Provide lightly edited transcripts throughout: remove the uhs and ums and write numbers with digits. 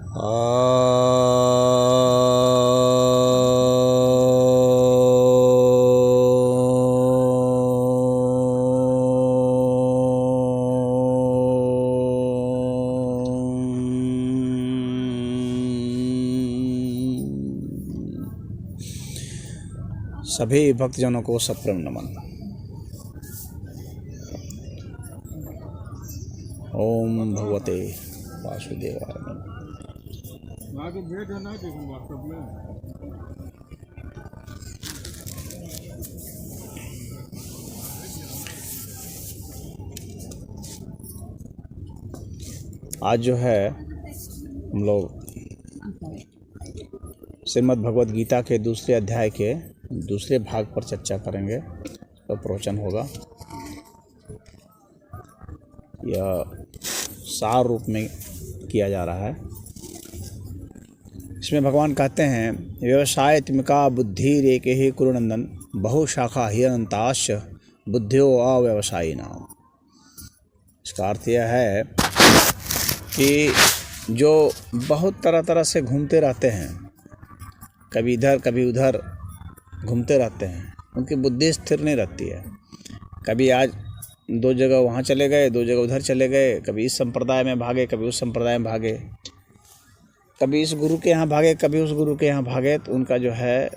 सभी भक्तजनों को सप्रेम नमन। ओम भगवते वासुदेवाय नमः। आज जो है हम लोग श्रीमद् भगवद गीता के दूसरे अध्याय के दूसरे भाग पर चर्चा करेंगे। तो प्रवचन होगा यह सार रूप में किया जा रहा है। इसमें भगवान कहते हैं व्यवसायत्मिका बुद्धि रेके ही कुरुनंदन बहुशाखा ही अनंताश बुद्धियो अव्यवसायी नाम। इसका अर्थ यह है कि जो बहुत तरह तरह से घूमते रहते हैं, कभी इधर कभी उधर घूमते रहते हैं, उनकी बुद्धि स्थिर नहीं रहती है। कभी आज दो जगह वहाँ चले गए, दो जगह उधर चले गए, कभी इस संप्रदाय में भागे, कभी उस संप्रदाय में भागे, कभी इस गुरु के यहाँ भागे, कभी उस गुरु के यहाँ भागे। तो उनका जो है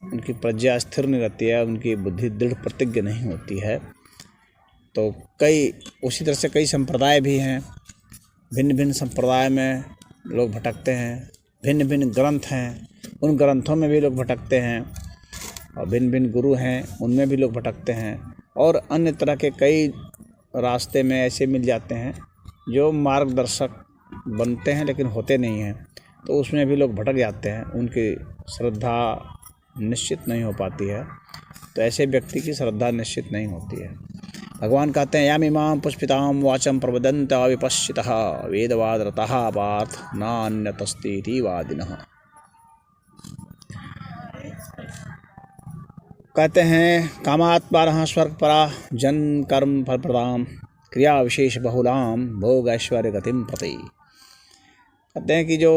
उनकी प्रज्ञा स्थिर नहीं रहती है, उनकी बुद्धि दृढ़ प्रतिज्ञ नहीं होती है। तो कई उसी तरह से कई संप्रदाय भी हैं, भिन्न भिन्न संप्रदाय में लोग भटकते हैं। भिन्न भिन्न ग्रंथ हैं, उन ग्रंथों में भी लोग भटकते हैं। और भिन्न भिन्न गुरु हैं, उनमें भी लोग भटकते हैं। और अन्य तरह के कई रास्ते में ऐसे मिल जाते हैं जो मार्गदर्शक बनते हैं लेकिन होते नहीं हैं, तो उसमें भी लोग भटक जाते हैं। उनकी श्रद्धा निश्चित नहीं हो पाती है। तो ऐसे व्यक्ति की श्रद्धा निश्चित नहीं होती है। भगवान कहते हैं यामिमां पुष्पितां वाचं प्रवदन्ता विपश्चितः वेदवादरतः पार्थ नान्यतस्तीति वादिनः। कहते हैं कामात्मानः स्वर्गपरा जन कर्म फलप्रदां क्रिया विशेष बहुलां भोग ऐश्वर्य गतिम प्रति। कहते हैं कि जो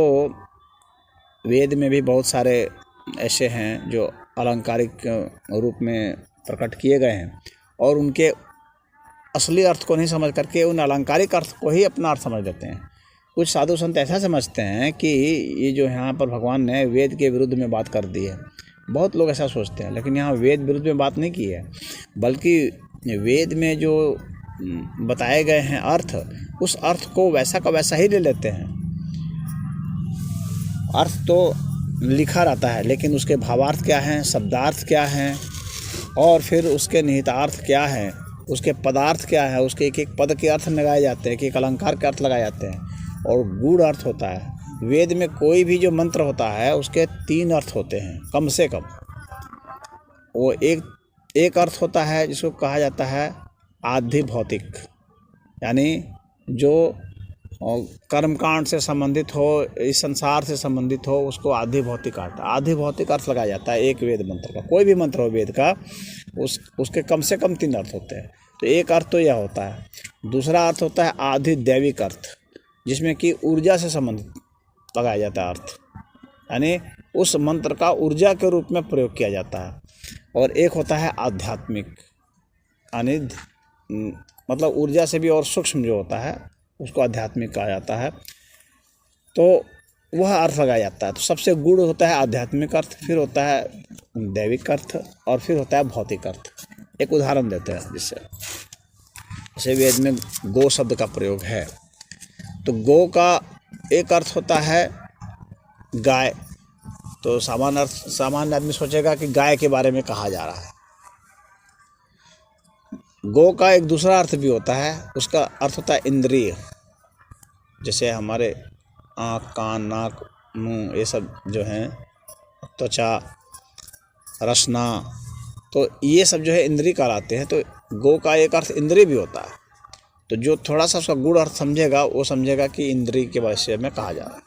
वेद में भी बहुत सारे ऐसे हैं जो अलंकारिक रूप में प्रकट किए गए हैं और उनके असली अर्थ को नहीं समझ करके उन अलंकारिक अर्थ को ही अपना अर्थ समझ लेते हैं। कुछ साधु संत ऐसा समझते हैं कि ये जो यहाँ पर भगवान ने वेद के विरुद्ध में बात कर दी है। बहुत लोग ऐसा सोचते हैं, लेकिन यहाँ वेद विरुद्ध में बात नहीं की है, बल्कि वेद में जो बताए गए हैं अर्थ, उस अर्थ को वैसा का वैसा ही ले लेते हैं। अर्थ तो लिखा रहता है, लेकिन उसके भावार्थ क्या हैं, शब्दार्थ क्या हैं, और फिर उसके निहितार्थ क्या हैं, उसके पदार्थ क्या है, उसके एक एक पद के अर्थ लगाए जाते हैं, एक एक अलंकार के अर्थ लगाए जाते हैं, और गूढ़ अर्थ होता है। वेद में कोई भी जो मंत्र होता है उसके 3 अर्थ होते हैं कम से कम। वो एक अर्थ होता है जिसको कहा जाता है आधि भौतिक, यानी जो कर्मकांड से संबंधित हो, इस संसार से संबंधित हो, उसको आधि भौतिक अर्थ, आधि भौतिक अर्थ लगाया जाता है एक वेद मंत्र का। कोई भी मंत्र हो वेद का, उसके कम से कम 3 अर्थ होते हैं। तो एक अर्थ तो यह होता है। दूसरा अर्थ होता है आधि दैविक अर्थ, जिसमें कि ऊर्जा से संबंधित लगाया जाता है अर्थ, यानी उस मंत्र का ऊर्जा के रूप में प्रयोग किया जाता है। और एक होता है आध्यात्मिक, यानी मतलब ऊर्जा से भी और सूक्ष्म जो होता है उसको आध्यात्मिक कहा जाता है। तो वह अर्थ लगाया जाता है। तो सबसे गूढ़ होता है आध्यात्मिक अर्थ, फिर होता है दैविक अर्थ, और फिर होता है भौतिक अर्थ। एक उदाहरण देते हैं जिससे, जैसे वेद में गो शब्द का प्रयोग है, तो गो का एक अर्थ होता है गाय। तो सामान्य आदमी सोचेगा कि गाय के बारे में कहा जा रहा है। गो का एक दूसरा अर्थ भी होता है, उसका अर्थ होता है इंद्रिय। जैसे हमारे आँख, कान, नाक, मुंह, ये सब जो हैं, त्वचा, रसना, तो ये सब जो है इंद्रिय कहलाते हैं। तो गो का एक अर्थ इंद्रिय भी होता है। तो जो थोड़ा सा उसका गूढ़ अर्थ समझेगा वो समझेगा कि इंद्रिय के विषय में कहा जा रहा है।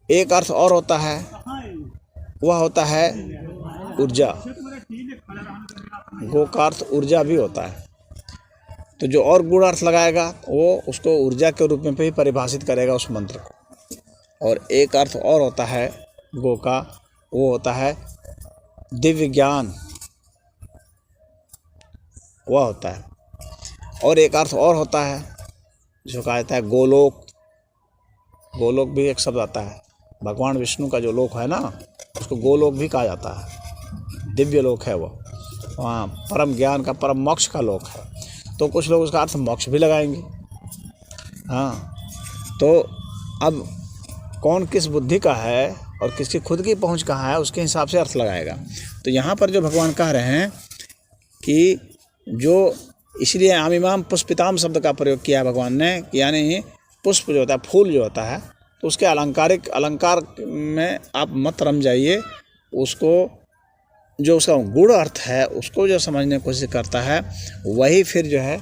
एक अर्थ और होता है, वह होता है ऊर्जा। गो का अर्थ ऊर्जा भी होता है। तो जो और गूढ़ अर्थ लगाएगा वो उसको ऊर्जा के रूप में भी परिभाषित करेगा उस मंत्र को। और एक अर्थ और होता है गो का, वो होता है दिव्य ज्ञान, वह होता है। और एक अर्थ और होता है जो कहा जाता है गोलोक। गोलोक भी एक शब्द आता है, भगवान विष्णु का जो लोक है ना, उसको गोलोक भी कहा जाता है। दिव्य लोक है वो, वहाँ परम ज्ञान का, परम मोक्ष का लोक है। तो कुछ लोग उसका अर्थ मोक्ष भी लगाएंगे। हाँ, तो अब कौन किस बुद्धि का है और किसकी खुद की पहुँच कहाँ है, उसके हिसाब से अर्थ लगाएगा। तो यहाँ पर जो भगवान कह रहे हैं कि जो, इसलिए आमिमाम पुष्पिताम शब्द का प्रयोग किया है भगवान ने, यानी पुष्प जो होता है, फूल जो होता है, तो उसके अलंकार में आप मत रम जाइए। उसको जो उसका गूढ़ अर्थ है उसको जो समझने की कोशिश करता है वही फिर जो है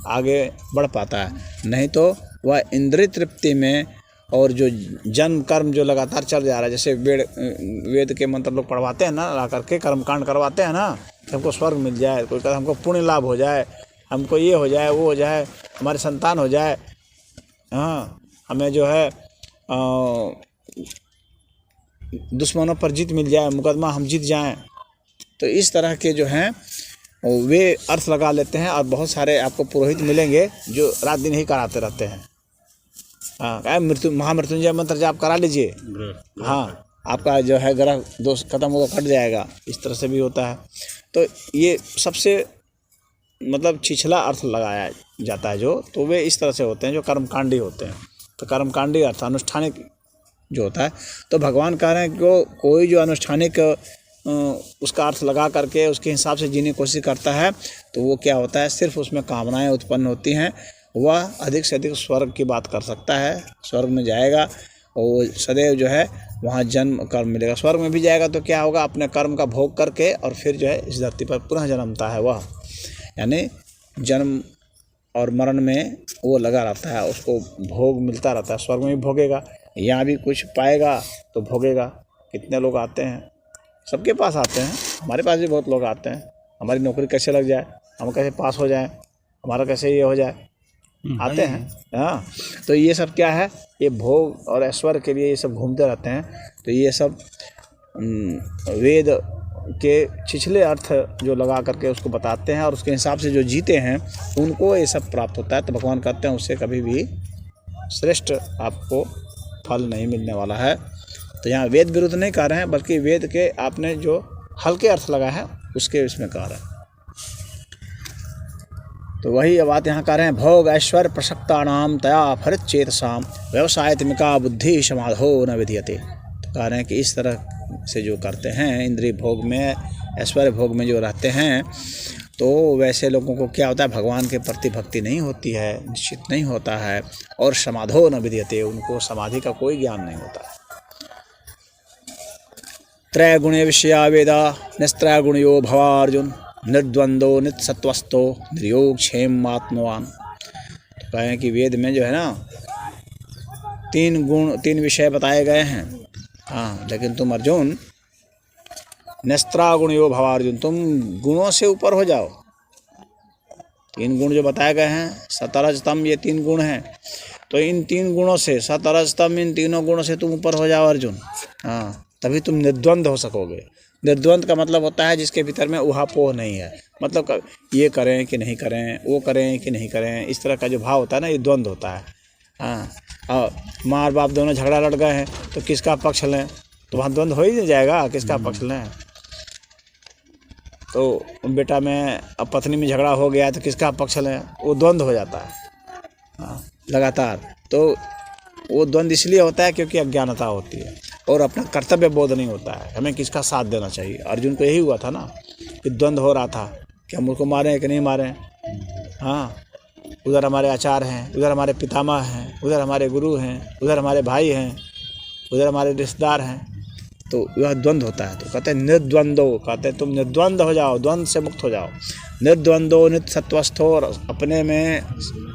आगे बढ़ पाता है। नहीं तो वह इंद्रिय तृप्ति में और जो जन्म कर्म जो लगातार चल जा रहा है, जैसे वेद के मंत्र लोग पढ़वाते हैं ना, ला करके कर्मकांड करवाते हैं ना, हमको स्वर्ग मिल जाए, कोई कहता हमको पुण्य लाभ हो जाए, हमको ये हो जाए, वो हो जाए, हमारी संतान हो जाए, हाँ, हमें जो है दुश्मनों पर जीत मिल जाए, मुकदमा हम जीत जाएं। तो इस तरह के जो हैं वे अर्थ लगा लेते हैं। और बहुत सारे आपको पुरोहित मिलेंगे जो रात दिन ही कराते रहते हैं। हाँ, महामृत्युंजय मंत्र जाप करा लीजिए, हाँ, आपका जो है ग्रह दोष खत्म होगा, कट जाएगा। इस तरह से भी होता है। तो ये सबसे मतलब छिछला अर्थ लगाया जाता है जो, तो वे इस तरह से होते हैं जो कर्मकांडी होते हैं। तो कर्मकांडी अर्थ अनुष्ठानिक जो होता है, तो भगवान कह रहे हैं कि कोई जो अनुष्ठानिक उसका अर्थ लगा करके उसके हिसाब से जीने की कोशिश करता है, तो वो क्या होता है, सिर्फ उसमें कामनाएं उत्पन्न होती हैं। वह अधिक से अधिक स्वर्ग की बात कर सकता है, स्वर्ग में जाएगा और सदैव जो है वहाँ जन्म कर्म मिलेगा। स्वर्ग में भी जाएगा तो क्या होगा, अपने कर्म का भोग करके और फिर जो है इस धरती पर पुनः जन्मता है वह, यानी जन्म और मरण में वो लगा रहता है, उसको भोग मिलता रहता है। स्वर्ग में भी भोगेगा, यहाँ भी कुछ पाएगा तो भोगेगा। कितने लोग आते हैं, सबके पास आते हैं, हमारे पास भी बहुत लोग आते हैं, हमारी नौकरी कैसे लग जाए, हम कैसे पास हो जाए, हमारा कैसे ये हो जाए, आते हैं। हाँ, तो ये सब क्या है, ये भोग और ऐश्वर्य के लिए ये सब घूमते रहते हैं। तो ये सब वेद के छिछले अर्थ जो लगा करके उसको बताते हैं और उसके हिसाब से जो जीते हैं उनको ये सब प्राप्त होता है। तो भगवान कहते हैं उससे कभी भी श्रेष्ठ आपको फल नहीं मिलने वाला है। तो यहाँ वेद विरुद्ध नहीं कह रहे हैं, बल्कि वेद के आपने जो हल्के अर्थ लगा है उसके इसमें कह रहे हैं। तो वही बात यहाँ कह रहे हैं, भोग ऐश्वर्य प्रसक्तानाम तया फलित चेतसाम व्यवसायत्मिका बुद्धि समाधो न विधीयते। तो कह रहे हैं कि इस तरह से जो करते हैं इंद्रिय भोग में, ऐश्वर्य भोग में जो रहते हैं, तो वैसे लोगों को क्या होता है, भगवान के प्रति भक्ति नहीं होती है, निश्चित नहीं होता है, और समाधो न विधीयते, उनको समाधि का कोई ज्ञान नहीं होता। त्रैगुणे विषया वेदा निस्त्रैगुणयो भवार्जुन निर्द्वंदो नित्सत्वस्थो निर्योग क्षेम आत्मवान। तो कहें कि वेद में जो है ना 3 गुण 3 विषय बताए गए हैं। हाँ, लेकिन तुम अर्जुन निस्त्रागुणयो भवार्जुन, तुम गुणों से ऊपर हो जाओ। 3 गुण जो बताए गए हैं, सतरजतम, ये 3 गुण हैं। तो इन 3 गुणों से, सतरजतम, इन तीनों गुणों से तुम ऊपर हो जाओ अर्जुन। हाँ, तभी तुम निर्द्वंद हो सकोगे। निर्द्वंद का मतलब होता है जिसके भीतर में उहापोह नहीं है, मतलब ये करें कि नहीं करें, वो करें कि नहीं करें, इस तरह का जो भाव होता है ना, ये द्वंद होता है। हाँ, और माँ बाप दोनों झगड़ा लड़ गए हैं तो किसका पक्ष लें, तो वहाँ द्वंद हो ही नहीं जाएगा, किसका पक्ष लें। तो बेटा में अब पत्नी में झगड़ा हो गया तो किसका पक्ष लें, वो द्वंद हो जाता है। हाँ, लगातार। तो वो द्वंद इसलिए होता है क्योंकि अज्ञानता होती है और अपना कर्तव्य बोध नहीं होता है, हमें किसका साथ देना चाहिए। अर्जुन को यही हुआ था ना कि द्वंद हो रहा था कि हम उसको मारें कि नहीं मारें। हाँ, उधर हमारे आचार्य हैं, उधर हमारे पितामह हैं, उधर हमारे गुरु हैं, उधर हमारे भाई हैं, उधर हमारे रिश्तेदार हैं, तो यह द्वंद होता है। तो कहते हैं निर्द्वंदो, कहते हैं तुम निर्द्वंद हो जाओ, द्वंद से मुक्त हो जाओ। निर्द्वंदो नित्य सत्वस्थो, और अपने में,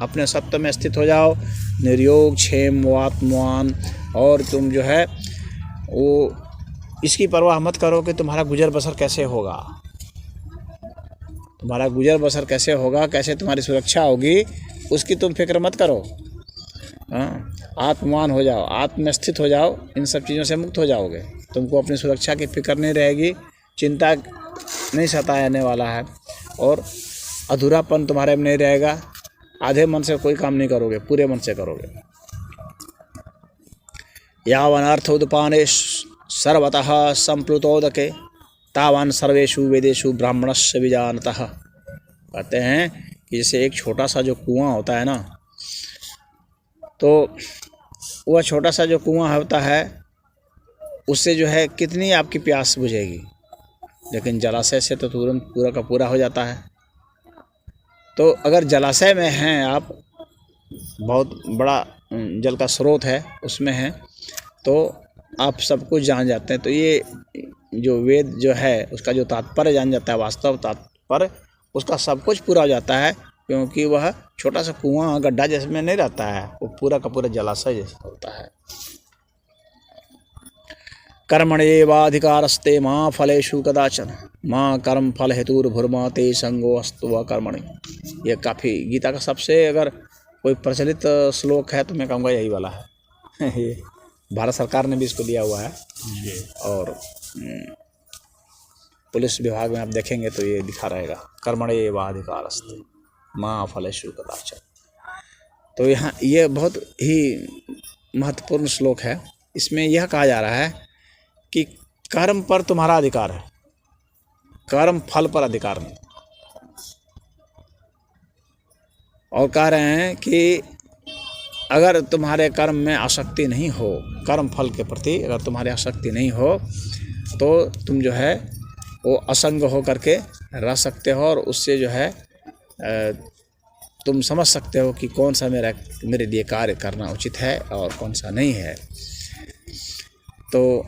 अपने सत्व में स्थित हो जाओ। निर्योग क्षेम आत्मवान, और तुम जो है वो इसकी परवाह मत करो कि तुम्हारा गुजर बसर कैसे होगा, तुम्हारा गुजर बसर कैसे होगा, कैसे तुम्हारी सुरक्षा होगी, उसकी तुम फिक्र मत करो। हाँ, आत्मवान हो जाओ, आत्मस्थित हो जाओ, इन सब चीज़ों से मुक्त हो जाओगे। तुमको अपनी सुरक्षा की फिक्र नहीं रहेगी, चिंता नहीं सताने वाला है, और अधूरापन तुम्हारे में नहीं रहेगा। आधे मन से कोई काम नहीं करोगे, पूरे मन से करोगे। यावन अर्थोदपाने सर्वतः संप्लुतोदके तावान सर्वेषु वेदेषु ब्राह्मणस्य विजानतः। कहते हैं कि जैसे एक छोटा सा जो कुआं होता है ना, तो वह छोटा सा जो कुआं होता है उससे जो है कितनी आपकी प्यास बुझेगी, लेकिन जलाशय से तो तुरंत पूरा का पूरा हो जाता है। तो अगर जलाशय में हैं आप, बहुत बड़ा जल का स्रोत है उसमें हैं, तो आप सब कुछ जान जाते हैं। तो ये जो वेद जो है उसका जो तात्पर्य जान जाता है, वास्तव तात्पर्य उसका सब कुछ पूरा हो जाता है, क्योंकि वह छोटा सा कुआं गड्ढा जिसमें नहीं रहता है, वो पूरा का पूरा जलाशय जैसा होता है। कर्मण्येवाधिकारस्ते मां फलेषु कदाचन मां कर्म फल हेतुर्भुर्मा ते संगो अस्तु कर्मणि। यह काफ़ी गीता का सबसे अगर कोई प्रचलित श्लोक है तो मैं कहूँगा यही वाला है। ये भारत सरकार ने भी इसको दिया हुआ है, और पुलिस विभाग में आप देखेंगे तो ये लिखा रहेगा, कर्मण्येवाधिकारस्ते मां फलेषु कदाचन। तो यहाँ ये बहुत ही महत्वपूर्ण श्लोक है। इसमें यह कहा जा रहा है कि कर्म पर तुम्हारा अधिकार है, कर्म फल पर अधिकार नहीं। और कह रहे हैं कि अगर तुम्हारे कर्म में आसक्ति नहीं हो, कर्म फल के प्रति अगर तुम्हारी आसक्ति नहीं हो, तो तुम जो है वो असंग हो करके रह सकते हो, और उससे जो है तुम समझ सकते हो कि कौन सा मेरे लिए कार्य करना उचित है और कौन सा नहीं है। तो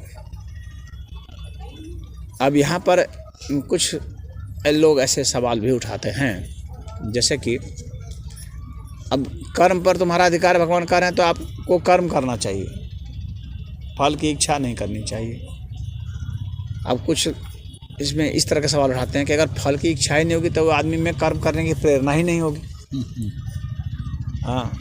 अब यहाँ पर कुछ लोग ऐसे सवाल भी उठाते हैं, जैसे कि अब कर्म पर तुम्हारा अधिकार भगवान कह रहे हैं, तो आपको कर्म करना चाहिए, फल की इच्छा नहीं करनी चाहिए। अब कुछ इसमें इस तरह के सवाल उठाते हैं कि अगर फल की इच्छा ही नहीं होगी तो आदमी में कर्म करने की प्रेरणा ही नहीं होगी। हाँ,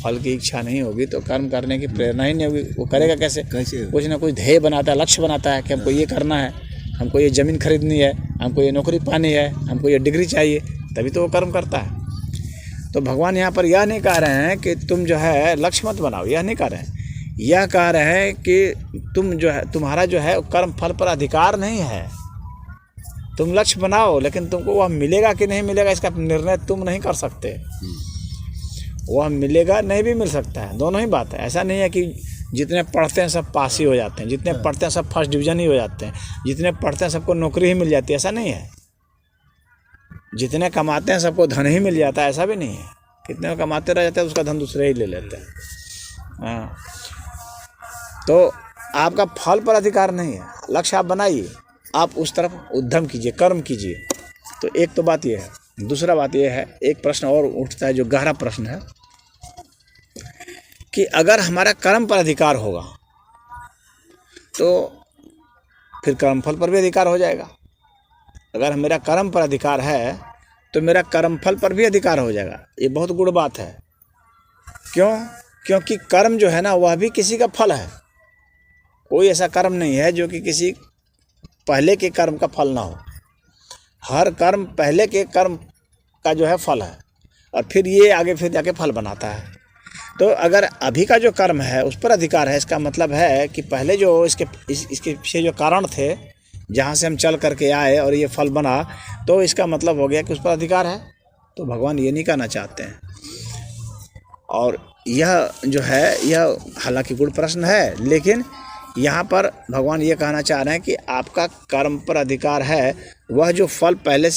फल की इच्छा नहीं होगी तो कर्म करने की प्रेरणा ही नहीं होगी, वो करेगा कैसे? कुछ ना कुछ ध्येय बनाता है, लक्ष्य बनाता है कि हमको ये करना है, हमको ये ज़मीन खरीदनी है, हमको ये नौकरी पानी है, हमको ये डिग्री चाहिए, तभी तो वो कर्म करता है। तो भगवान यहाँ पर यह नहीं कह रहे हैं कि तुम जो है लक्ष्य मत बनाओ, यह नहीं कह रहे हैं। यह कह रहे हैं कि तुम जो है, तुम्हारा जो है कर्म फल पर अधिकार नहीं है। तुम लक्ष्य बनाओ, लेकिन तुमको वह मिलेगा कि नहीं मिलेगा इसका निर्णय तुम नहीं कर सकते। वह मिलेगा, नहीं भी मिल सकता है, दोनों ही बात है। ऐसा नहीं है कि जितने पढ़ते हैं सब पास ही हो जाते हैं, जितने पढ़ते हैं सब फर्स्ट डिवीज़न ही हो जाते हैं, जितने पढ़ते हैं सबको नौकरी ही मिल जाती है, ऐसा नहीं है। जितने कमाते हैं सबको धन ही मिल जाता है, ऐसा भी नहीं है। कितने कमाते रह जाते हैं उसका धन दूसरे ही ले लेते हैं। हाँ, तो आपका फल पर अधिकार नहीं है। लक्ष्य आप बनाइए, आप उस तरफ उद्यम कीजिए, कर्म कीजिए। तो एक तो बात ये है। दूसरा बात ये है, एक प्रश्न और उठता है जो गहरा प्रश्न है कि अगर हमारा कर्म पर अधिकार होगा तो फिर कर्मफल पर भी अधिकार हो जाएगा। अगर मेरा कर्म पर अधिकार है तो मेरा कर्मफल पर भी अधिकार हो जाएगा। ये बहुत गुड़ बात है। क्यों? क्योंकि कर्म जो है ना वह भी किसी का फल है। कोई ऐसा कर्म नहीं है जो कि किसी पहले के कर्म का फल ना हो। हर कर्म पहले के कर्म का जो है फल है, और फिर ये आगे फिर जाके फल बनाता है। तो अगर अभी का जो कर्म है उस पर अधिकार है, इसका मतलब है कि पहले जो इसके पीछे जो कारण थे, जहाँ से हम चल करके आए और ये फल बना, तो इसका मतलब हो गया कि उस पर अधिकार है। तो भगवान ये नहीं कहना चाहते हैं। और यह जो है, यह हालांकि गुड़ प्रश्न है, लेकिन यहाँ पर भगवान ये कहना चाह रहे हैं कि आपका कर्म पर अधिकार है। वह जो फल पहले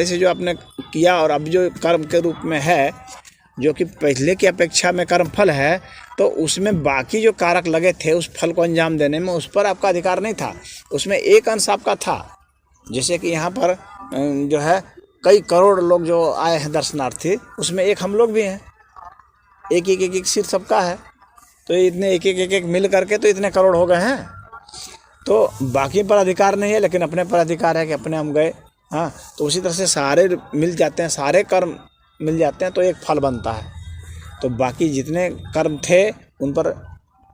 से जो आपने किया और अब जो कर्म के रूप में है, जो कि पहले की अपेक्षा में कर्म फल है, तो उसमें बाकी जो कारक लगे थे उस फल को अंजाम देने में, उस पर आपका अधिकार नहीं था। उसमें एक अंश आपका था। जैसे कि यहाँ पर जो है कई करोड़ लोग जो आए हैं दर्शनार्थी, उसमें एक हम लोग भी हैं। एक सीट सबका है, तो इतने एक मिल करके तो इतने करोड़ हो गए हैं। तो बाकी पर अधिकार नहीं है, लेकिन अपने पर अधिकार है कि अपने हम गए, हाँ, तो उसी तरह से सारे मिल जाते हैं, सारे कर्म मिल जाते हैं तो एक फल बनता है। तो बाकी जितने कर्म थे उन पर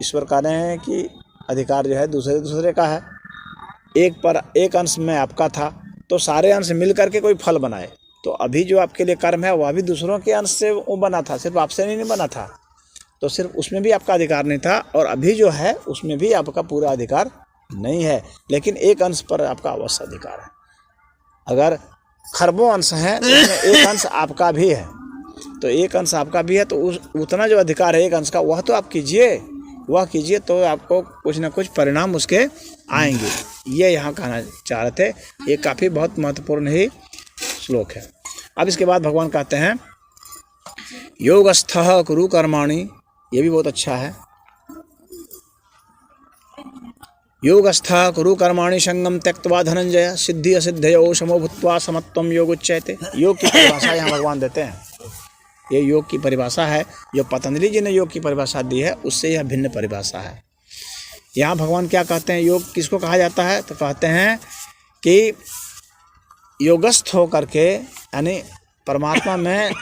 ईश्वर कह रहे हैं कि अधिकार जो है दूसरे दूसरे का है। एक अंश में आपका था तो सारे अंश मिल करके कोई फल बनाए। तो अभी जो आपके लिए कर्म है वह भी दूसरों के अंश से वो बना था, सिर्फ आपसे नहीं बना था। तो सिर्फ उसमें भी आपका अधिकार नहीं था, और अभी जो है उसमें भी आपका पूरा अधिकार नहीं है, लेकिन एक अंश पर आपका अवश्य अधिकार है। अगर खरबों अंश हैं तो उसमें एक अंश आपका भी है, तो एक अंश आपका भी है तो उतना जो अधिकार है एक अंश का वह तो आप कीजिए, वह कीजिए तो आपको कुछ ना कुछ परिणाम उसके आएंगे। ये यहाँ कहना चाह रहे थे। ये काफ़ी बहुत महत्वपूर्ण ही श्लोक है। अब इसके बाद भगवान कहते हैं योगस्थः कुरु कर्माणि, ये भी बहुत अच्छा है। योगस्थः कुरु कर्माणि संगम त्यक्त्वा धनंजय सिद्धि असिद्धयो समो भूत्वा समत्वम योग उच्यते। योग की परिभाषा यहाँ भगवान देते हैं। ये योग की परिभाषा है, जो पतंजलि जी ने योग की परिभाषा दी है उससे यह भिन्न परिभाषा है। यहाँ भगवान क्या कहते हैं, योग किसको कहा जाता है, तो कहते हैं कि योगस्थ होकर के, यानी परमात्मा में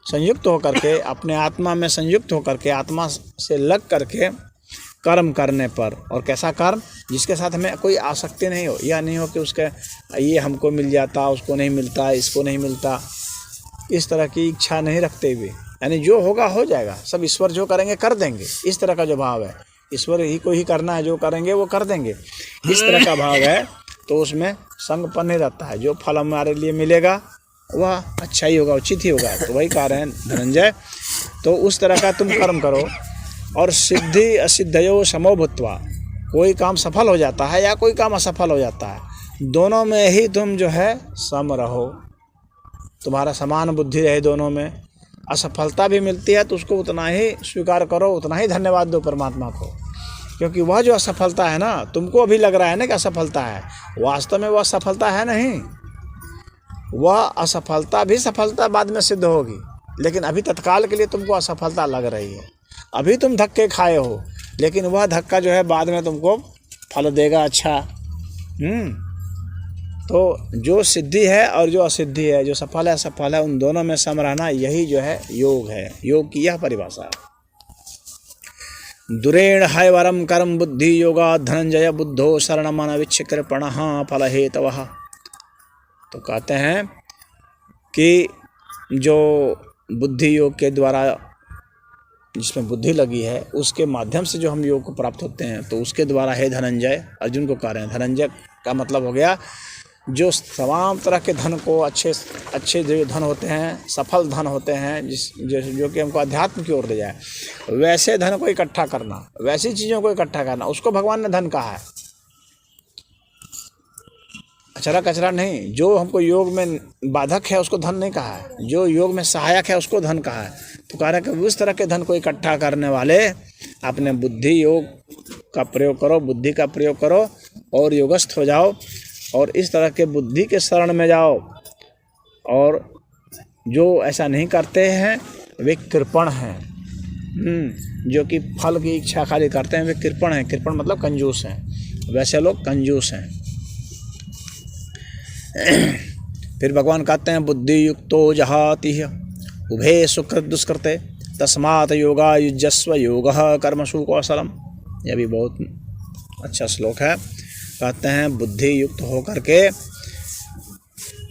संयुक्त होकर के, अपने आत्मा में संयुक्त होकर के, आत्मा से लग करके कर्म करने पर। और कैसा कर्म, जिसके साथ हमें कोई आसक्ति नहीं हो, या नहीं हो कि उसके ये हमको मिल जाता, उसको नहीं मिलता, इसको नहीं मिलता, इस तरह की इच्छा नहीं रखते हुए, यानी जो होगा हो जाएगा, सब ईश्वर जो करेंगे कर देंगे, इस तरह का जो भाव है, ईश्वर ही को ही करना है, जो करेंगे वो कर देंगे, इस तरह का भाव है, तो उसमें संगपन नहीं रहता है। जो फल हमारे लिए मिलेगा वह अच्छा ही होगा, उचित ही होगा। तो वही कह रहे हैं धनंजय, तो उस तरह का तुम कर्म करो। और सिद्धि असिद्धयो समो भूत्वा, कोई काम सफल हो जाता है या कोई काम असफल हो जाता है, दोनों में ही तुम जो है सम रहो, तुम्हारा समान बुद्धि रहे दोनों में। असफलता भी मिलती है तो उसको उतना ही स्वीकार करो, उतना ही धन्यवाद दो परमात्मा को, क्योंकि वह जो असफलता है ना, तुमको अभी लग रहा है ना कि असफलता है, वास्तव में वह असफलता है नहीं। वह असफलता भी सफलता बाद में सिद्ध होगी, लेकिन अभी तत्काल के लिए तुमको असफलता लग रही है। अभी तुम धक्के खाए हो, लेकिन वह धक्का जो है बाद में तुमको फल देगा अच्छा। तो जो सिद्धि है और जो असिद्धि है, जो सफल है असफल है, उन दोनों में सम रहना, यही जो है योग है। योग की यह परिभाषा है। दुरेण हैवरम कर्म बुद्धि योगा धनंजय बुद्धो शरणमन विच्छकृपण फल हेतवः। तो कहते हैं कि जो बुद्धि योग के द्वारा, जिसमें बुद्धि लगी है, उसके माध्यम से जो हम योग को प्राप्त होते हैं, तो उसके द्वारा हे धनंजय, अर्जुन को कह रहे हैं। धनंजय का मतलब हो गया जो तमाम तरह के धन को, अच्छे जो धन होते हैं, सफल धन होते हैं, जो कि हमको अध्यात्म की ओर ले जाए, वैसे धन को इकट्ठा करना, वैसी चीज़ों को इकट्ठा करना, उसको भगवान ने धन कहा है। अचरा कचरा नहीं। जो हमको योग में बाधक है उसको धन नहीं कहा है, जो योग में सहायक है उसको धन कहा है। तो कह रहा है कि उस तरह के धन को इकट्ठा करने वाले अपने बुद्धि योग का प्रयोग करो, बुद्धि का प्रयोग करो और योगस्थ हो जाओ, और इस तरह के बुद्धि के शरण में जाओ। और जो ऐसा नहीं करते हैं वे कृपण हैं, जो कि फल की इच्छा खाली करते हैं, वे कृपण हैं। कृपण मतलब कंजूस हैं, वैसे लोग कंजूस हैं। फिर भगवान कहते हैं बुद्धि युक्तो जहाति उभे सुकृत दुष्कृते तस्मात् योगा युजस्व योगः कर्मसु कौशलम। यह भी बहुत अच्छा श्लोक है। कहते हैं बुद्धि युक्त होकर के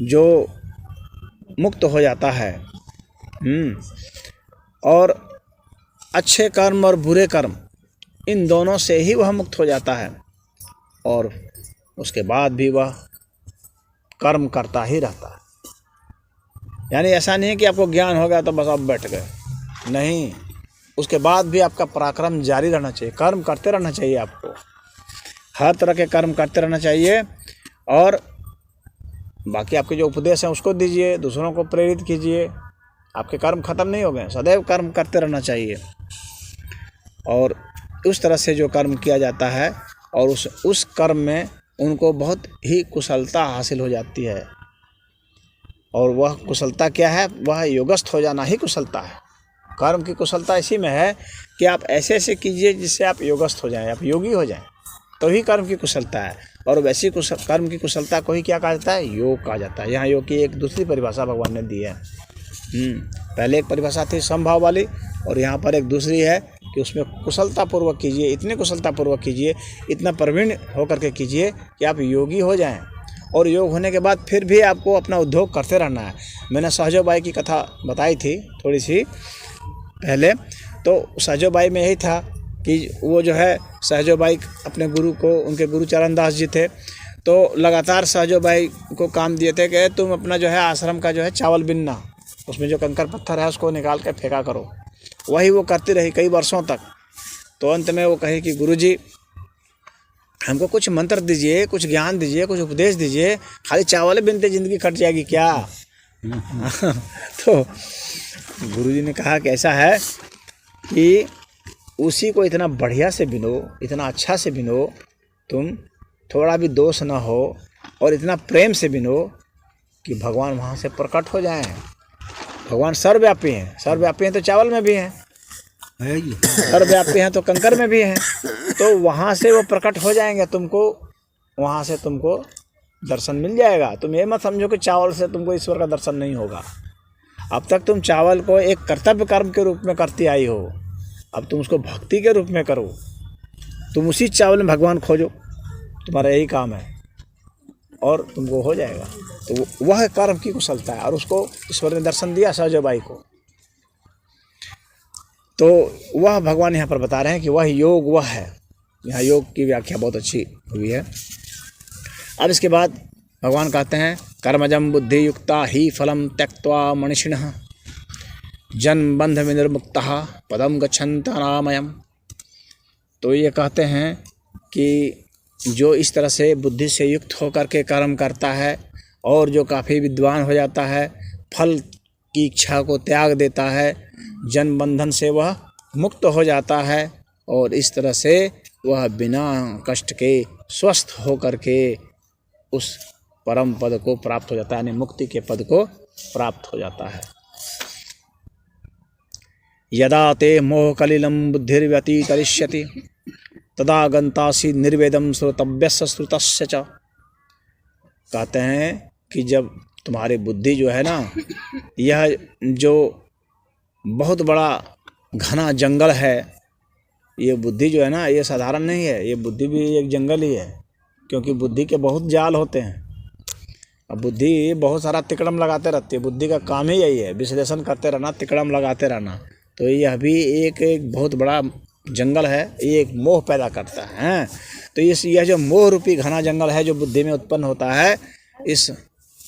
जो मुक्त हो जाता है, और अच्छे कर्म और बुरे कर्म, इन दोनों से ही वह मुक्त हो जाता है, और उसके बाद भी वह कर्म करता ही रहता है। यानी ऐसा नहीं है कि आपको ज्ञान हो गया तो बस आप बैठ गए, नहीं, उसके बाद भी आपका पराक्रम जारी रहना चाहिए, कर्म करते रहना चाहिए। आपको हर तरह के कर्म करते रहना चाहिए, और बाकी आपके जो उपदेश हैं उसको दीजिए, दूसरों को प्रेरित कीजिए। आपके कर्म खत्म नहीं हो गए, सदैव कर्म करते रहना चाहिए। और उस तरह से जो कर्म किया जाता है, और उस कर्म में उनको बहुत ही कुशलता हासिल हो जाती है। और वह कुशलता क्या है, वह योगस्थ हो जाना ही कुशलता है। कर्म की कुशलता इसी में है कि आप ऐसे ऐसे कीजिए जिससे आप योगस्थ हो जाएं, आप योगी हो जाएं, तो ही कर्म की कुशलता है। और वैसी कर्म की कुशलता को ही क्या कहा जाता है? योग कहा जाता है। यहाँ योग की एक दूसरी परिभाषा भगवान ने दी है। पहले एक परिभाषा थी समभाव वाली, और यहाँ पर एक दूसरी है कि उसमें कुशलतापूर्वक कीजिए, इतने कुशलतापूर्वक कीजिए, इतना प्रवीण होकर के कीजिए कि आप योगी हो जाएं। और योग होने के बाद फिर भी आपको अपना उद्योग करते रहना है। मैंने सहजो बाई की कथा बताई थी थोड़ी सी पहले, तो सहजो बाई में यही था कि वो जो है सहजो बाई अपने गुरु को, उनके गुरु चरणदास जी थे, तो लगातार सहजो बाई को काम दिए थे कि तुम अपना जो है आश्रम का जो है चावल बिनना, उसमें जो कंकर पत्थर है उसको निकाल कर फेंका करो। वही वो करती रही कई वर्षों तक। तो अंत में वो कही कि गुरुजी हमको कुछ मंत्र दीजिए, कुछ ज्ञान दीजिए, कुछ उपदेश दीजिए, खाली चावल बिनते ज़िंदगी कट जाएगी क्या? तो गुरुजी ने कहा कि ऐसा है कि उसी को इतना बढ़िया से बिनो, इतना अच्छा से बिनो, तुम थोड़ा भी दोष ना हो, और इतना प्रेम से बिनो कि भगवान वहाँ से प्रकट हो जाएं। भगवान सर्वव्यापी हैं। सर्वव्यापी हैं तो चावल में भी हैं, सर्वव्यापी हैं तो कंकर में भी हैं। तो वहाँ से वो प्रकट हो जाएंगे, तुमको वहाँ से तुमको दर्शन मिल जाएगा। तुम ये मत समझो कि चावल से तुमको ईश्वर का दर्शन नहीं होगा। अब तक तुम चावल को एक कर्तव्य कर्म के रूप में करती आई हो, अब तुम उसको भक्ति के रूप में करो। तुम उसी चावल में भगवान खोजो, तुम्हारा यही काम है, और तुमको हो जाएगा। तो वह कर्म की कुशलता है, और उसको ईश्वर ने दर्शन दिया सहजो बाई को। तो वह भगवान यहाँ पर बता रहे हैं कि वह योग वह है। यहाँ योग की व्याख्या बहुत अच्छी हुई है। अब इसके बाद भगवान कहते हैं कर्मजं बुद्धि युक्ता ही फलम त्यक्त्वा मनीषिणः जन्म बंध विनिर्मुक्तः पदम गच्छन्त अनामयम्। तो ये कहते हैं कि जो इस तरह से बुद्धि से युक्त होकर के कर्म करता है, और जो काफ़ी विद्वान हो जाता है, फल की इच्छा को त्याग देता है, जन्म बंधन से वह मुक्त हो जाता है, और इस तरह से वह बिना कष्ट के स्वस्थ होकर के उस परम पद को प्राप्त हो जाता है, यानी मुक्ति के पद को प्राप्त हो जाता है। यदा ते मोहकलिलं बुद्धिर्व्यतितरिष्यति तदा गंतासि निर्वेदम श्रोतव्यस्य श्रुतस्य च। कहते हैं कि जब तुम्हारी बुद्धि जो है ना, यह जो बहुत बड़ा घना जंगल है, ये बुद्धि जो है ना, ये साधारण नहीं है, ये बुद्धि भी एक जंगल ही है। क्योंकि बुद्धि के बहुत जाल होते हैं। अब बुद्धि बहुत सारा तिकड़म लगाते रहती है। बुद्धि का काम ही यही है, विश्लेषण करते रहना, तिकड़म लगाते रहना। तो यह भी एक बहुत बड़ा जंगल है, ये एक मोह पैदा करता है। तो यह जो मोह रूपी घना जंगल है जो बुद्धि में उत्पन्न होता है, इस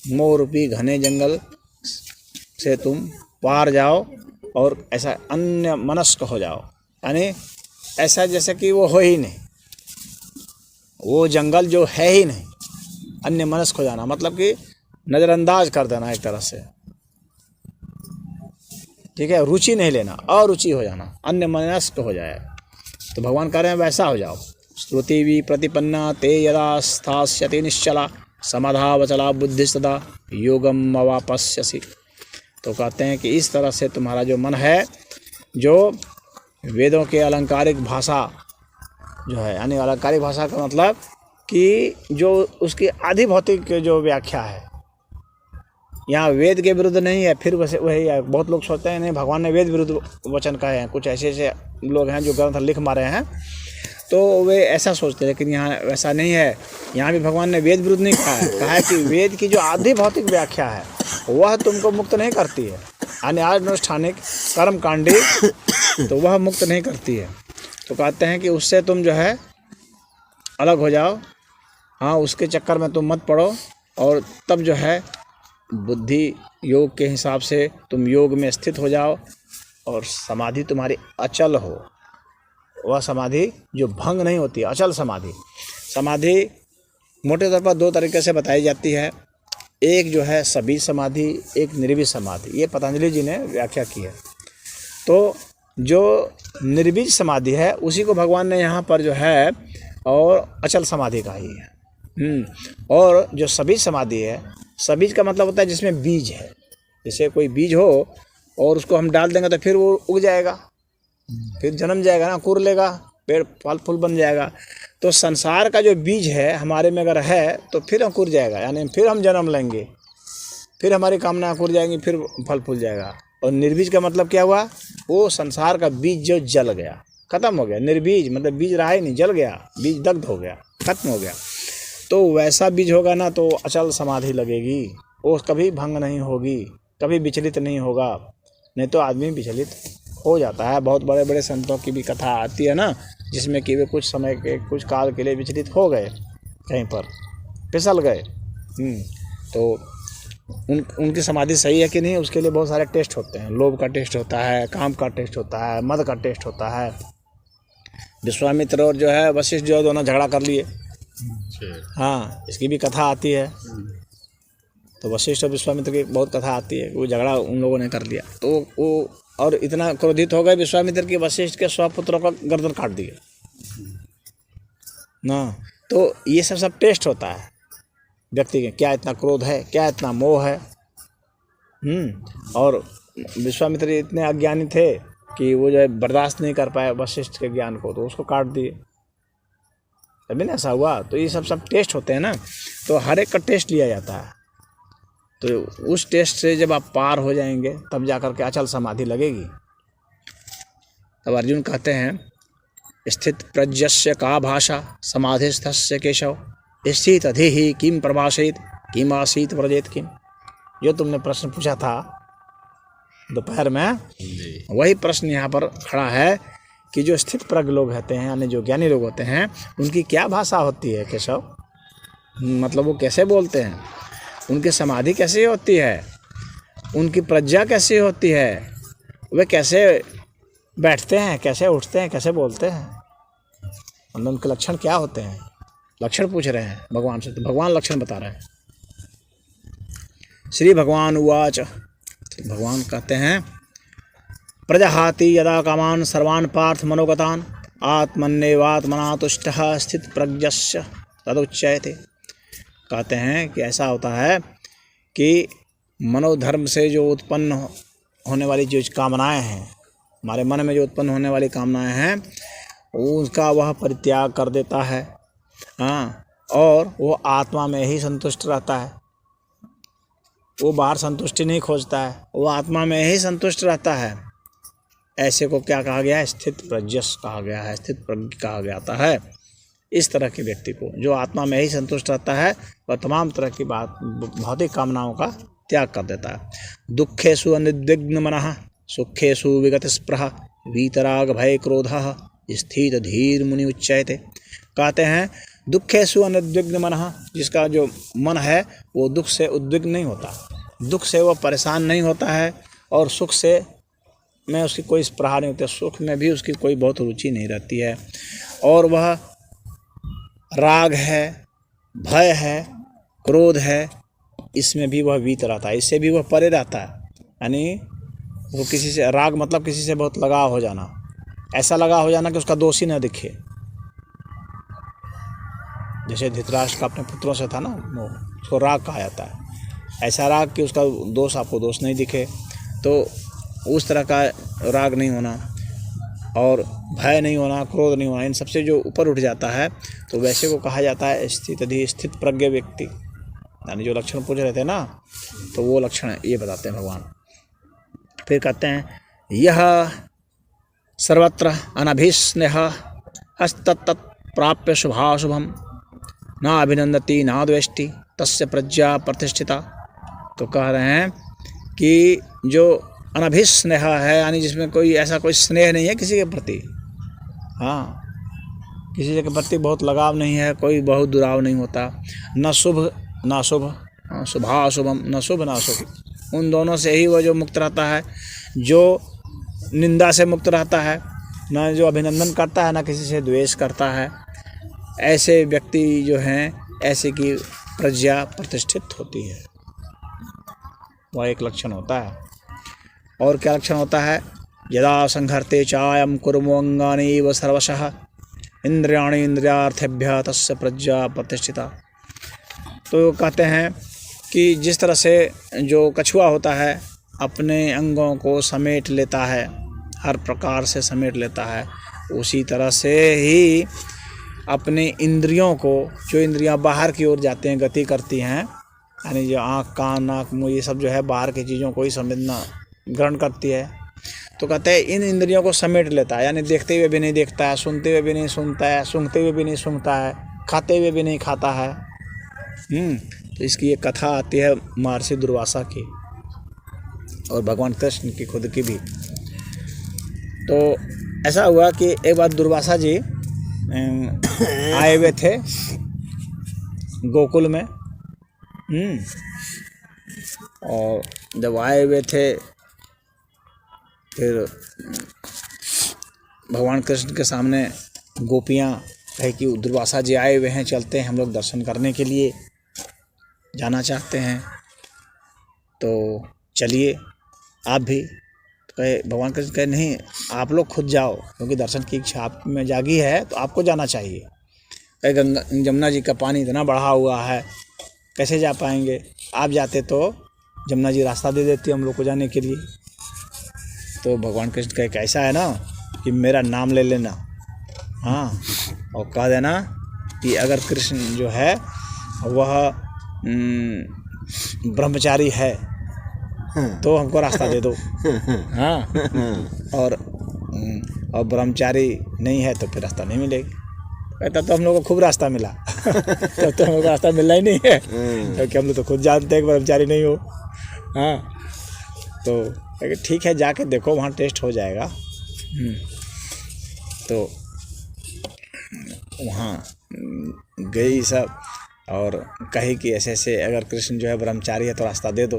मोह रूपी घने जंगल से तुम पार जाओ और ऐसा अन्य मनस्क हो जाओ, यानी ऐसा जैसे कि वो हो ही नहीं, वो जंगल जो है ही नहीं। अन्य मनस्क हो जाना मतलब कि नज़रअंदाज कर देना एक तरह से, ठीक है। रुचि नहीं लेना, अरुचि हो जाना, अन्य मनस्क हो जाए। तो भगवान कह रहे हैं वैसा हो जाओ। श्रुति भी प्रतिपन्ना ते यदा स्थास्यति निश्चला समाधावचला बुद्धि सदा योगम अवापस्यसि। तो कहते हैं कि इस तरह से तुम्हारा जो मन है, जो वेदों के अलंकारिक भाषा जो है, यानी अलंकारिक भाषा का मतलब कि जो उसकी आधि भौतिक जो व्याख्या है, यहाँ वेद के विरुद्ध नहीं है। फिर वैसे वही है, बहुत लोग सोचते हैं नहीं भगवान ने वेद विरुद्ध वचन कहे हैं। कुछ ऐसे ऐसे लोग हैं जो ग्रंथ लिख मारे हैं, तो वे ऐसा सोचते हैं, लेकिन यहाँ वैसा नहीं है। यहाँ भी भगवान ने वेद विरुद्ध नहीं कहा है। कहा है कि वेद की जो आधि भौतिक व्याख्या है वह तुमको मुक्त नहीं करती है, यानी अनुष्ठानिक कर्मकांडी, तो वह मुक्त नहीं करती है। तो कहते हैं कि उससे तुम जो है अलग हो जाओ। हाँ, उसके चक्कर में तुम मत पड़ो, और तब जो है बुद्धि योग के हिसाब से तुम योग में स्थित हो जाओ, और समाधि तुम्हारी अचल हो। वह समाधि जो भंग नहीं होती, अचल समाधि। समाधि मोटे तौर पर दो तरीके से बताई जाती है। एक जो है सबीज समाधि, एक निर्बीज समाधि। ये पतंजलि जी ने व्याख्या की है। तो जो निर्बीज समाधि है उसी को भगवान ने यहाँ पर जो है और अचल समाधि कही है। और जो सबीज समाधि है, सबीज का मतलब होता है जिसमें बीज है। जैसे कोई बीज हो और उसको हम डाल देंगे तो फिर वो उग जाएगा, फिर जन्म जाएगा ना, कुर लेगा, पेड़ फल फूल बन जाएगा। तो संसार का जो बीज है हमारे में अगर है तो फिर अंकुर जाएगा, यानी फिर हम जन्म लेंगे, फिर हमारी कामना अंकुर जाएंगी, फिर फल फूल जाएगा। और निर्बीज का मतलब क्या हुआ? वो संसार का बीज जो जल गया, खत्म हो गया। निर्बीज मतलब बीज रहा ही नहीं, जल गया, बीज दग्ध हो गया, खत्म हो गया। तो वैसा बीज होगा ना तो अचल समाधि लगेगी, वो कभी भंग नहीं होगी, कभी विचलित नहीं होगा। नहीं तो आदमी विचलित हो जाता है। बहुत बड़े बड़े संतों की भी कथा आती है ना, जिसमें कि वे कुछ समय के, कुछ काल के लिए विचलित हो गए, कहीं पर फिसल गए। तो उनकी समाधि सही है कि नहीं, उसके लिए बहुत सारे टेस्ट होते हैं। लोभ का टेस्ट होता है, काम का टेस्ट होता है, मद का टेस्ट होता है। विश्वामित्र और जो है वशिष्ठ जो है दोनों झगड़ा कर लिए। हाँ, इसकी भी कथा आती है। तो वशिष्ठ और विश्वामित्र की बहुत कथा आती है, वो झगड़ा उन लोगों ने कर लिया। तो वो और इतना क्रोधित हो गए विश्वामित्र की, वशिष्ठ के 100 पुत्रों का गर्दन काट दिया ना। तो ये सब टेस्ट होता है व्यक्ति के, क्या इतना क्रोध है, क्या इतना मोह है। और विश्वामित्र इतने अज्ञानी थे कि वो जो है बर्दाश्त नहीं कर पाए वशिष्ठ के ज्ञान को, तो उसको काट दिए। तभी ना ऐसा हुआ। तो ये सब टेस्ट होते हैं ना, तो हर एक का टेस्ट लिया जाता है। तो उस टेस्ट से जब आप पार हो जाएंगे तब जाकर के अचल समाधि लगेगी। तब अर्जुन कहते हैं, स्थित प्रज्ञस्य का भाषा समाधिस्थस्य केशव स्थित अधि किम प्रभाषित किम आसीत व्रजेत किम। जो तुमने प्रश्न पूछा था दोपहर में, वही प्रश्न यहाँ पर खड़ा है कि जो स्थित प्रज्ञ लोग होते हैं, यानी जो ज्ञानी लोग होते हैं, उनकी क्या भाषा होती है केशव? मतलब वो कैसे बोलते हैं, उनकी समाधि कैसी होती है, उनकी प्रज्ञा कैसी होती है, वे कैसे बैठते हैं, कैसे उठते हैं, कैसे बोलते हैं, मतलब उनके लक्षण क्या होते हैं। लक्षण पूछ रहे हैं भगवान से, तो भगवान लक्षण बता रहे हैं। श्री भगवान उवाच, भगवान कहते हैं, प्रजहाति यदा कामान सर्वान् पार्थ मनोगतान् आत्मन्येवात्मना तुष्टः स्थित प्रज्ञस्य तदुच्यते। कहते हैं कि ऐसा होता है कि मनोधर्म से जो उत्पन्न होने वाली जो कामनाएं हैं, हमारे मन में जो उत्पन्न होने वाली कामनाएं हैं, उसका वह परित्याग कर देता है। हाँ, और वो आत्मा में ही संतुष्ट रहता है। वो बाहर संतुष्टि नहीं खोजता है, वो आत्मा में ही संतुष्ट रहता है। ऐसे को क्या कहा गया है? स्थित प्रज्ञस कहा गया है, स्थित प्रज्ञ कहा जाता है। इस तरह के व्यक्ति को जो आत्मा में ही संतुष्ट रहता है, वह तमाम तरह की भौतिक कामनाओं का त्याग कर देता है। दुखेषु अनिद्विग्न मनः सुखेषु विगत स्पृह वीतराग भय क्रोधः स्थित धीर मुनि उच्यते। कहते हैं दुखेषु अनिद्विग्न मनः, जिसका जो मन है वो दुख से उद्विग्न नहीं होता, दुख से वो परेशान नहीं होता है, और सुख से में उसकी कोई स्पृहा नहीं होती, सुख में भी उसकी कोई बहुत रुचि नहीं रहती है। और वह राग है, भय है, क्रोध है, इसमें भी वह वीत रहता है, इससे भी वह परे रहता है। यानी वो किसी से, राग मतलब किसी से बहुत लगाव हो जाना, ऐसा लगाव हो जाना कि उसका दोष ही न दिखे। जैसे धृतराष्ट्र का अपने पुत्रों से था ना, वो उसको राग कहा जाता है। ऐसा राग कि उसका दोष आपको दोष नहीं दिखे, तो उस तरह का राग नहीं होना, और भय नहीं होना, क्रोध नहीं होना, इन सबसे जो ऊपर उठ जाता है, तो वैसे को कहा जाता है स्थित प्रज्ञ व्यक्ति। यानी जो लक्षण पूछ रहे थे ना, तो वो लक्षण ये बताते हैं भगवान। फिर कहते हैं, यह सर्वत्र अनभिस्नेह हस्तत्त प्राप्य शुभाशुभम ना अभिनंदति ना द्वेष्टि तस्य प्रज्ञा प्रतिष्ठिता। तो कह रहे हैं कि जो अनभिस्नेह है, यानी जिसमें कोई ऐसा कोई स्नेह नहीं है किसी के प्रति। हाँ, किसी के प्रति बहुत लगाव नहीं है, कोई बहुत दुराव नहीं होता। न शुभ ना शुभ, शुभाशुभम, न शुभ ना शुभ, उन दोनों से ही वह जो मुक्त रहता है, जो निंदा से मुक्त रहता है, न जो अभिनंदन करता है, न किसी से द्वेष करता है। ऐसे व्यक्ति जो हैं, ऐसे की प्रज्ञा प्रतिष्ठित होती है, वह एक लक्षण होता है। और क्या लक्षण होता है? यदा संघर्ते चायम कुर्मो अंगानि व सर्वशः इंद्रियाणि इंद्रियार्थेभ्यः तस्य प्रज्ञा प्रतिष्ठिता। तो कहते हैं कि जिस तरह से जो कछुआ होता है अपने अंगों को समेट लेता है, हर प्रकार से समेट लेता है, उसी तरह से ही अपने इंद्रियों को, जो इंद्रियां बाहर की ओर जाते हैं, गति करती हैं, यानी जो आँख, कान, नाक, मुँह, ये सब जो है बाहर की चीज़ों को ही समझना ग्रहण करती है। तो कहते हैं इन इंद्रियों को समेट लेता है, यानी देखते हुए भी नहीं देखता है, सुनते हुए भी नहीं सुनता है, सूंघते हुए भी नहीं सूंघता है, खाते हुए भी नहीं खाता है। तो इसकी एक कथा आती है महर्षि दुर्वासा की और भगवान कृष्ण की खुद की भी। तो ऐसा हुआ कि एक बार दुर्वासा जी आए हुए थे गोकुल में। और जब आए हुए थे फिर भगवान कृष्ण के सामने गोपियाँ कहे कि दुर्वासा जी आए हुए हैं, चलते हैं हम लोग दर्शन करने के लिए जाना चाहते हैं, तो चलिए आप भी। तो कहे भगवान कृष्ण कहे नहीं, आप लोग खुद जाओ, क्योंकि दर्शन की इच्छा आप में जागी है तो आपको जाना चाहिए। कहे गंगा जमुना जी का पानी इतना बढ़ा हुआ है, कैसे जा पाएंगे, आप जाते तो जमुना जी रास्ता दे देती हम लोग को जाने के लिए। तो भगवान कृष्ण कहे कि ऐसा है ना कि मेरा नाम ले लेना, हाँ, और कह देना कि अगर कृष्ण जो है वह ब्रह्मचारी है तो हमको रास्ता दे दो, हाँ, और ब्रह्मचारी नहीं है तो फिर रास्ता नहीं मिलेगा। कहता तो हम लोग को खूब रास्ता मिला तब तो हम लोग को रास्ता मिलना ही नहीं है, क्योंकि हम लोग तो खुद जानते हैं कि ब्रह्मचारी नहीं हो। हाँ, तो ठीक है जाके देखो, वहाँ टेस्ट हो जाएगा। तो वहाँ गई सब और कही कि ऐसे ऐसे अगर कृष्ण जो है ब्रह्मचारी है तो रास्ता दे दो।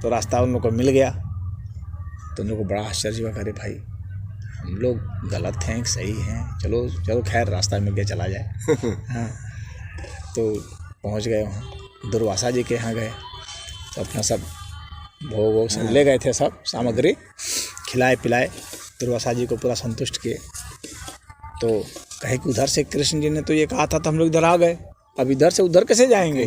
तो रास्ता उन लोग को मिल गया। तो उन लोग को बड़ा आश्चर्य हुआ, अरे भाई हम लोग गलत हैं कि सही हैं, चलो चलो खैर रास्ता मिल गया, चला जाए। हाँ, तो पहुँच गए वहाँ, दुर्वासा जी के यहाँ गए तो अपना सब भोग वोग सब ले गए थे, सब सामग्री खिलाए पिलाए, दुर्वासा जी को पूरा संतुष्ट किए। तो कहे कि उधर से कृष्ण जी ने तो ये कहा था तो हम लोग इधर आ गए, अब इधर से उधर कैसे जाएंगे,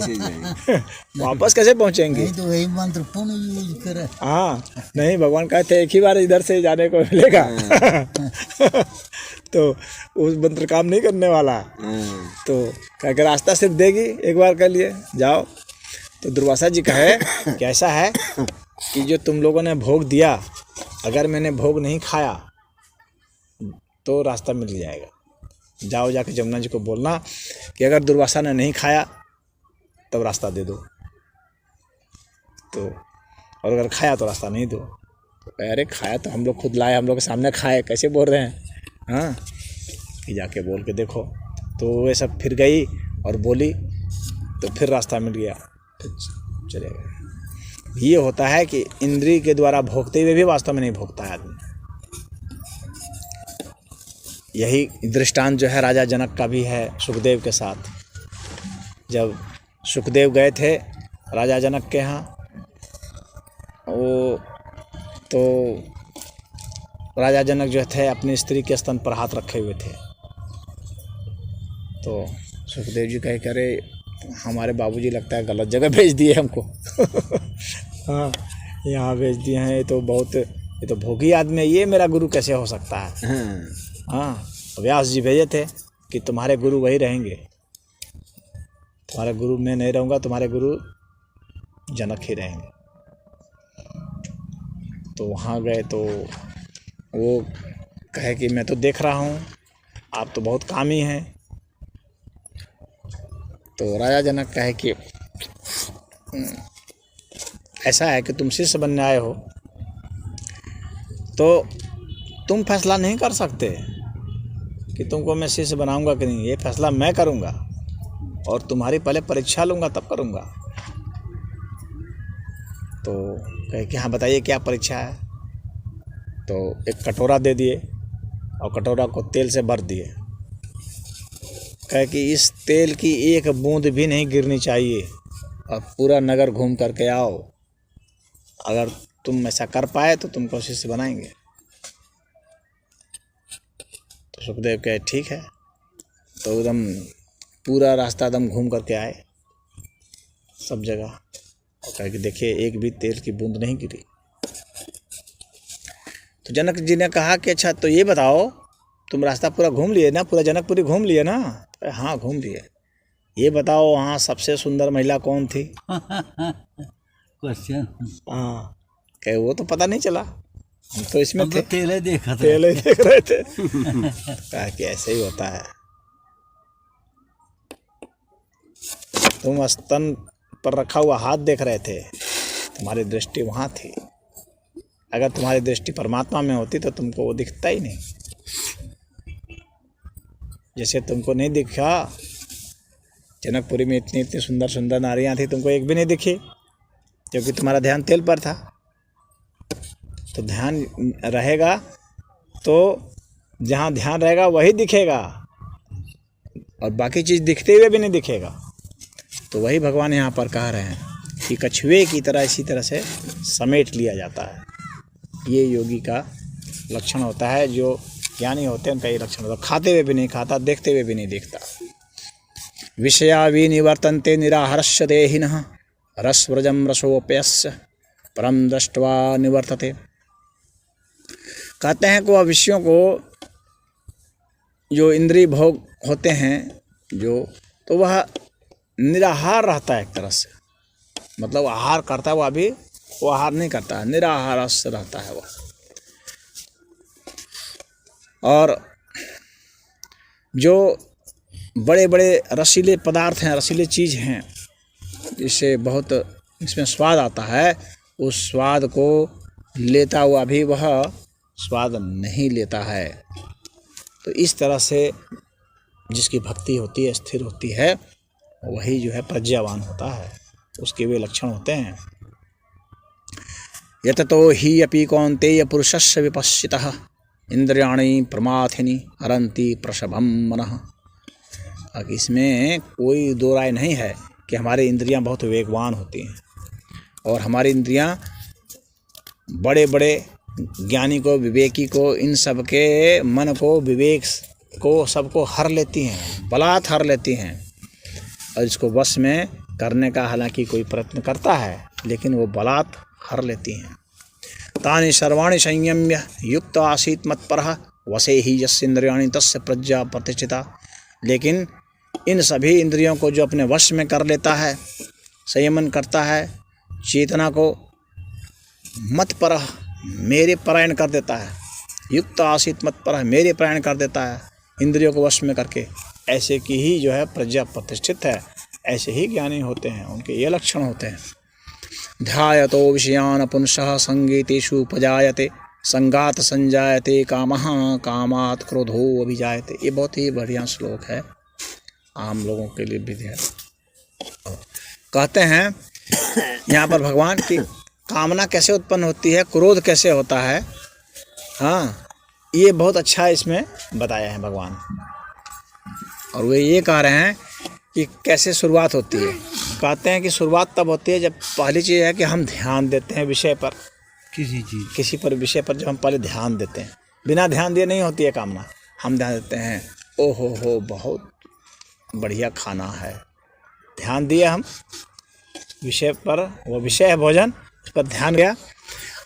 वापस कैसे पहुँचेंगे। नहीं तो वही मंत्र पुनः यूज करे। हाँ, नहीं भगवान कहते एक ही बार इधर से जाने को मिलेगा। तो उस मंत्र काम नहीं करने वाला। तो कह के रास्ता सिर्फ देगी एक बार के लिए, जाओ। तो दुर्वासा जी कहे कि ऐसा है कि जो तुम लोगों ने भोग दिया, अगर मैंने भोग नहीं खाया तो रास्ता मिल जाएगा। जाओ जाके जमुना जी को बोलना कि अगर दुर्वासा ने नहीं खाया तब रास्ता दे दो, तो और अगर खाया तो रास्ता नहीं दो। तो अरे खाया तो हम लोग खुद लाए, हम लोग के सामने खाए, कैसे बोल रहे हैं। हाँ, कि जाके बोल के देखो। तो वे सब फिर गई और बोली तो फिर रास्ता मिल गया, तो चले गए। ये होता है कि इंद्रिय के द्वारा भोगते हुए भी वास्तव में नहीं भोगता है आदमी। यही दृष्टांत जो है राजा जनक का भी है सुखदेव के साथ। जब सुखदेव गए थे राजा जनक के यहाँ, वो तो राजा जनक जो थे अपनी स्त्री के स्तन पर हाथ रखे हुए थे। तो सुखदेव जी कहे अरे हमारे बाबूजी लगता है गलत जगह भेज दिए हमको। हाँ, यहाँ भेज दिए हैं, ये तो भोगी आदमी है, ये मेरा गुरु कैसे हो सकता है। हाँ, व्यास जी भेजे थे कि तुम्हारे गुरु वही रहेंगे, तुम्हारे गुरु मैं नहीं रहूँगा, तुम्हारे गुरु जनक ही रहेंगे। तो वहाँ गए तो वो कहे कि मैं तो देख रहा हूँ आप तो बहुत कामी हैं। तो राजा जनक कहे कि ऐसा है कि तुम शिष्य बनने आए हो तो तुम फैसला नहीं कर सकते कि तुमको मैं शिष्य बनाऊंगा कि नहीं, ये फैसला मैं करूंगा और तुम्हारी पहले परीक्षा लूंगा तब करूंगा। तो कहे कि हाँ बताइए क्या परीक्षा है। तो एक कटोरा दे दिए और कटोरा को तेल से भर दिए। कहे कि इस तेल की एक बूंद भी नहीं गिरनी चाहिए और पूरा नगर घूम करके आओ, अगर तुम ऐसा कर पाए तो तुमको शिष्य बनाएंगे। तो सुखदेव कहे ठीक है। तो एकदम पूरा रास्ता एकदम घूम करके आए सब जगह और कहे कि देखिए एक भी तेल की बूंद नहीं गिरी। तो जनक जी ने कहा कि अच्छा तो ये बताओ तुम रास्ता पूरा घूम लिए ना, पूरा जनकपुरी घूम लिए ना? हाँ घूम लिए। ये बताओ वहाँ सबसे सुंदर महिला कौन थी? क्वेश्चन हाँ कहे वो तो पता नहीं चला, हम तो इसमें हम थे, तो तेले देखा था। पहले ही देख रहे थे। कहा कि ऐसे ही होता है। तुम स्तन पर रखा हुआ हाथ देख रहे थे, तुम्हारी दृष्टि वहाँ थी। अगर तुम्हारी दृष्टि परमात्मा में होती तो तुमको वो दिखता ही नहीं। जैसे तुमको नहीं दिखा, जनकपुरी में इतनी इतनी सुंदर सुंदर नारियां थी, तुमको एक भी नहीं दिखी क्योंकि तुम्हारा ध्यान तेल पर था। तो ध्यान रहेगा तो जहाँ ध्यान रहेगा वही दिखेगा, और बाकी चीज़ दिखते हुए भी नहीं दिखेगा। तो वही भगवान यहाँ पर कह रहे हैं कि कछुए की तरह इसी तरह से समेट लिया जाता है। ये योगी का लक्षण होता है। जो ज्ञानी होते हैं उनका ये लक्षण होता है। खाते हुए भी नहीं खाता, देखते हुए भी नहीं देखता। विषया विनिवर्तन्ते निराहर्ष्य देहिनः रसव्रजं रसोप्यस्य परम दृष्ट्वा निवर्तते। कहते हैं कि वह विषयों को जो इंद्रिय भोग होते हैं जो, तो वह निराहार रहता है एक तरह से। मतलब आहार करता है वो, अभी वो आहार नहीं करता है, निराहार से रहता है वह। और जो बड़े बड़े रसीले पदार्थ हैं, रसीले चीज़ हैं, जिससे बहुत इसमें स्वाद आता है, उस स्वाद को लेता हुआ भी वह स्वाद नहीं लेता है। तो इस तरह से जिसकी भक्ति होती है, स्थिर होती है, वही जो है प्रज्ञावान होता है। उसके वे लक्षण होते हैं। यततो हि अपि कौन्तेय पुरुषस्य विपश्चितः इंद्रियाणि प्रमाथिनी हरन्ति प्रसभं मनः। अब इसमें कोई दो राय नहीं है कि हमारी इंद्रियां बहुत वेगवान होती हैं, और हमारी इंद्रियां बड़े बड़े ज्ञानी को, विवेकी को, इन सब के मन को, विवेक को, सबको हर लेती हैं, बलात् हर लेती हैं। और इसको वश में करने का हालांकि कोई प्रयत्न करता है, लेकिन वो बलात् हर लेती हैं। तानि सर्वाणि संयम्य युक्त आसीत् मत्परः वशे ही यस्य इंद्रियाणि तस्य प्रज्ञा प्रतिष्ठिता। लेकिन इन सभी इंद्रियों को जो अपने वश में कर लेता है, संयमन करता है, चेतना को मत्परः मेरे परायण कर देता है, युक्त आसीत् मत्परः मेरे परायण कर देता है, इंद्रियों को वश में करके, ऐसे की ही जो है प्रज्ञा प्रतिष्ठित है। ऐसे ही ज्ञानी होते हैं, उनके ये लक्षण होते हैं। ध्यायतो विषयान् पुंसः संगीतेषु उपजायते संगात संजायते कामः कामात् क्रोधो अभिजायते। ये बहुत ही बढ़िया श्लोक है, आम लोगों के लिए भी है। कहते हैं यहाँ पर भगवान की कामना कैसे उत्पन्न होती है, क्रोध कैसे होता है, हाँ ये बहुत अच्छा इसमें बताया है भगवान। और वे ये कह रहे हैं कि कैसे शुरुआत होती है। कहते हैं कि शुरुआत तब होती है जब पहली चीज़ है कि हम ध्यान देते हैं विषय पर, किसी पर विषय पर जब हम पहले ध्यान देते हैं। बिना ध्यान दिए नहीं होती है कामना। हम ध्यान देते हैं, ओ हो बहुत बढ़िया खाना है, ध्यान दिया हम विषय पर, वो विषय है भोजन, उस पर ध्यान गया।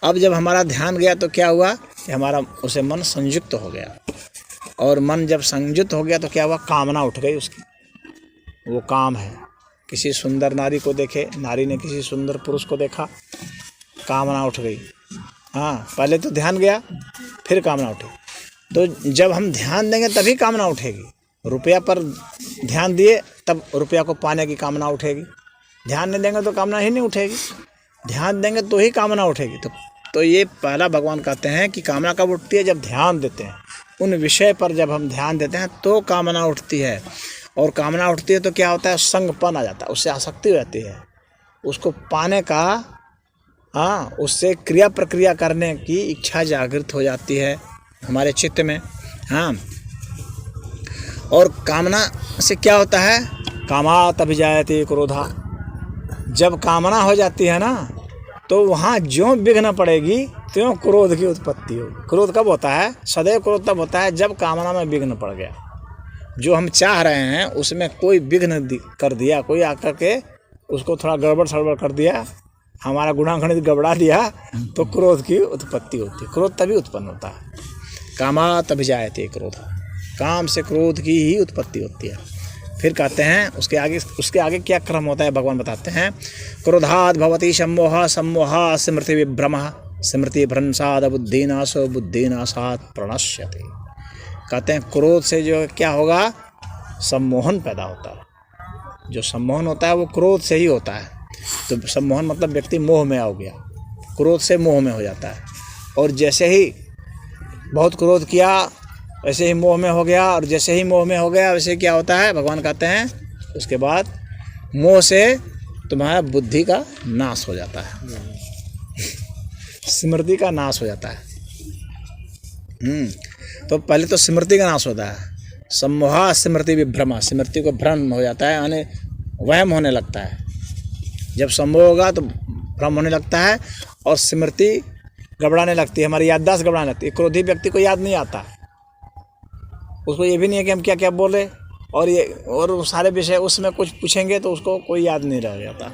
अब जब हमारा ध्यान गया तो क्या हुआ कि हमारा उसे मन संयुक्त हो गया, और मन जब संयुक्त हो गया तो क्या हुआ, कामना उठ गई उसकी। वो काम है, किसी सुंदर नारी को देखे, नारी ने किसी सुंदर पुरुष को देखा, कामना उठ गई। हाँ पहले तो ध्यान गया, फिर कामना उठी। तो जब हम ध्यान देंगे तभी कामना उठेगी। रुपया पर ध्यान दिए तब रुपया को पाने की कामना उठेगी। ध्यान नहीं देंगे तो कामना ही नहीं उठेगी। ध्यान देंगे तो ही कामना उठेगी। तो ये पहला भगवान कहते हैं कि कामना कब उठती है, जब ध्यान देते हैं उन विषय पर। जब हम ध्यान देते हैं तो कामना उठती है, और कामना उठती है तो क्या होता है, संगपन आ जाता है, उससे आसक्ति हो जाती है, उसको पाने का, हाँ उससे क्रिया प्रक्रिया करने की इच्छा जागृत हो जाती है हमारे चित्त में। हाँ और कामना से क्या होता है, कामात् अभिजायते क्रोधा। जब कामना हो जाती है ना तो वहाँ ज्यों विघ्न पड़ेगी त्यों क्रोध की उत्पत्ति हो। क्रोध कब होता है, सदैव क्रोध तब होता है जब कामना में विघ्न पड़ गया। जो हम चाह रहे हैं उसमें कोई विघ्न कर दिया, कोई आकर के उसको थोड़ा गड़बड़ सड़बड़ कर दिया, हमारा गुणागणित गड़बड़ा दिया, तो क्रोध की उत्पत्ति होती है। क्रोध तभी उत्पन्न होता है। कामात् अभिजायते क्रोध, काम से क्रोध की ही उत्पत्ति होती है। फिर कहते हैं उसके आगे क्या क्रम होता है भगवान बताते हैं। क्रोधाद् भवति सम्मोहः, सम्मोहात् स्मृति विभ्रमः, स्मृति भ्रंशात् बुद्धिनाशो, बुद्धिनाशात् प्रणश्यते। कहते हैं क्रोध से जो क्या होगा, सम्मोहन पैदा होता है। जो सम्मोहन होता है वो क्रोध से ही होता है। तो सम्मोहन मतलब व्यक्ति मोह में हो गया, क्रोध से मोह में हो जाता है। और जैसे ही बहुत क्रोध किया वैसे ही मोह में हो गया, और जैसे ही मोह में हो गया वैसे क्या होता है, भगवान कहते हैं उसके बाद मोह से तुम्हारा बुद्धि का नाश हो जाता है, स्मृति का नाश हो जाता है। तो पहले तो स्मृति का नाश होता है। सम्मोहा स्मृति विभ्रमा, स्मृति को भ्रम हो जाता है, यानी वहम होने लगता है। जब सम्मोह होगा तो भ्रम होने लगता है और स्मृति गड़बड़ाने लगती है, हमारी याददाश्त गड़बड़ाने लगती है। क्रोधी व्यक्ति को याद नहीं आता, उसको ये भी नहीं है कि हम क्या क्या बोले, और सारे विषय उसमें कुछ पूछेंगे तो उसको कोई याद नहीं रह जाता,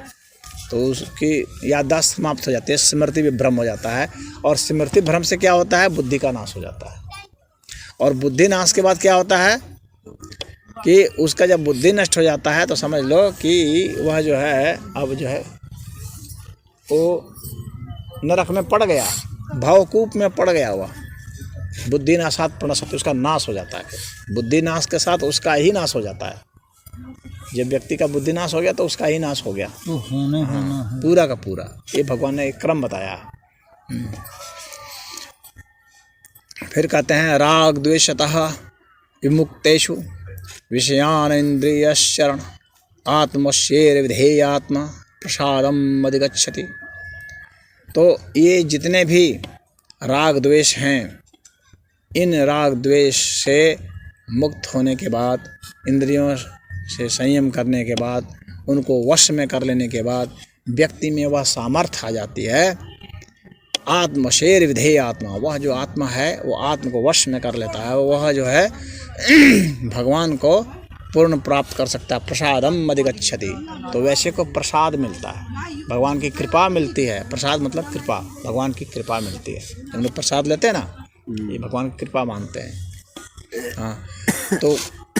तो उसकी याददाश्त समाप्त हो जाती है, स्मृति विभ्रम हो जाता है। और स्मृति भ्रम से क्या होता है, बुद्धि का नाश हो जाता है। और बुद्धि नाश के बाद क्या होता है कि उसका जब बुद्धि नष्ट हो जाता है तो समझ लो कि वह जो है अब जो है वो नरक में पड़ गया, भावकूप में पड़ गया। वह बुद्धि नाशात् प्रणश्यते, उसका नाश हो जाता है। बुद्धि नाश के साथ उसका ही नाश हो जाता है। जब व्यक्ति का बुद्धि नाश हो गया तो उसका ही नाश हो गया, तो होना है पूरा का पूरा। ये भगवान ने एक क्रम बताया है। फिर कहते हैं राग द्वेषतः विमुक्तेषु विषयान इंद्रियश्चरण आत्मश्चेर विधेयात्मा प्रसादम अधिगच्छति। तो ये जितने भी राग द्वेष हैं, इन राग द्वेष से मुक्त होने के बाद, इंद्रियों से संयम करने के बाद, उनको वश में कर लेने के बाद व्यक्ति में वह सामर्थ्य आ जाती है। आत्मशेर विधेय आत्मा, वह जो आत्मा है वो आत्मा को वश में कर लेता है, वह जो है भगवान को पूर्ण प्राप्त कर सकता है। प्रसादम अधिगच्छति, तो वैसे को प्रसाद मिलता है, भगवान की कृपा मिलती है। प्रसाद मतलब कृपा, भगवान की कृपा मिलती है। हम लोग प्रसाद लेते हैं ना, ये भगवान की कृपा मानते हैं। हाँ, तो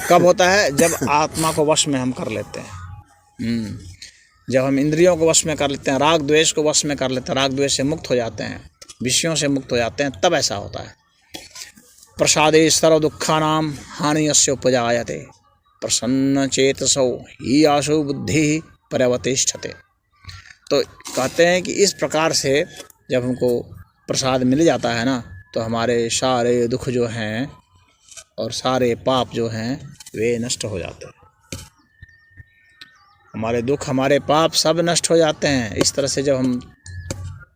कब होता है, जब आत्मा को वश में हम कर लेते हैं। जब हम इंद्रियों को वश में कर लेते हैं, राग द्वेष को वश में कर लेते हैं, राग द्वेष से मुक्त हो जाते हैं, विषयों से मुक्त हो जाते हैं, तब ऐसा होता है। प्रसादे सर्व दुखानाम हानियस्य उपजायते प्रसन्न चेतसो ही आशु बुद्धि पर्यवतिष्ठते। तो कहते हैं कि इस प्रकार से जब हमको प्रसाद मिल जाता है ना, तो हमारे सारे दुख जो हैं और सारे पाप जो हैं वे नष्ट हो जाते हैं। हमारे दुख, हमारे पाप सब नष्ट हो जाते हैं। इस तरह से जब हम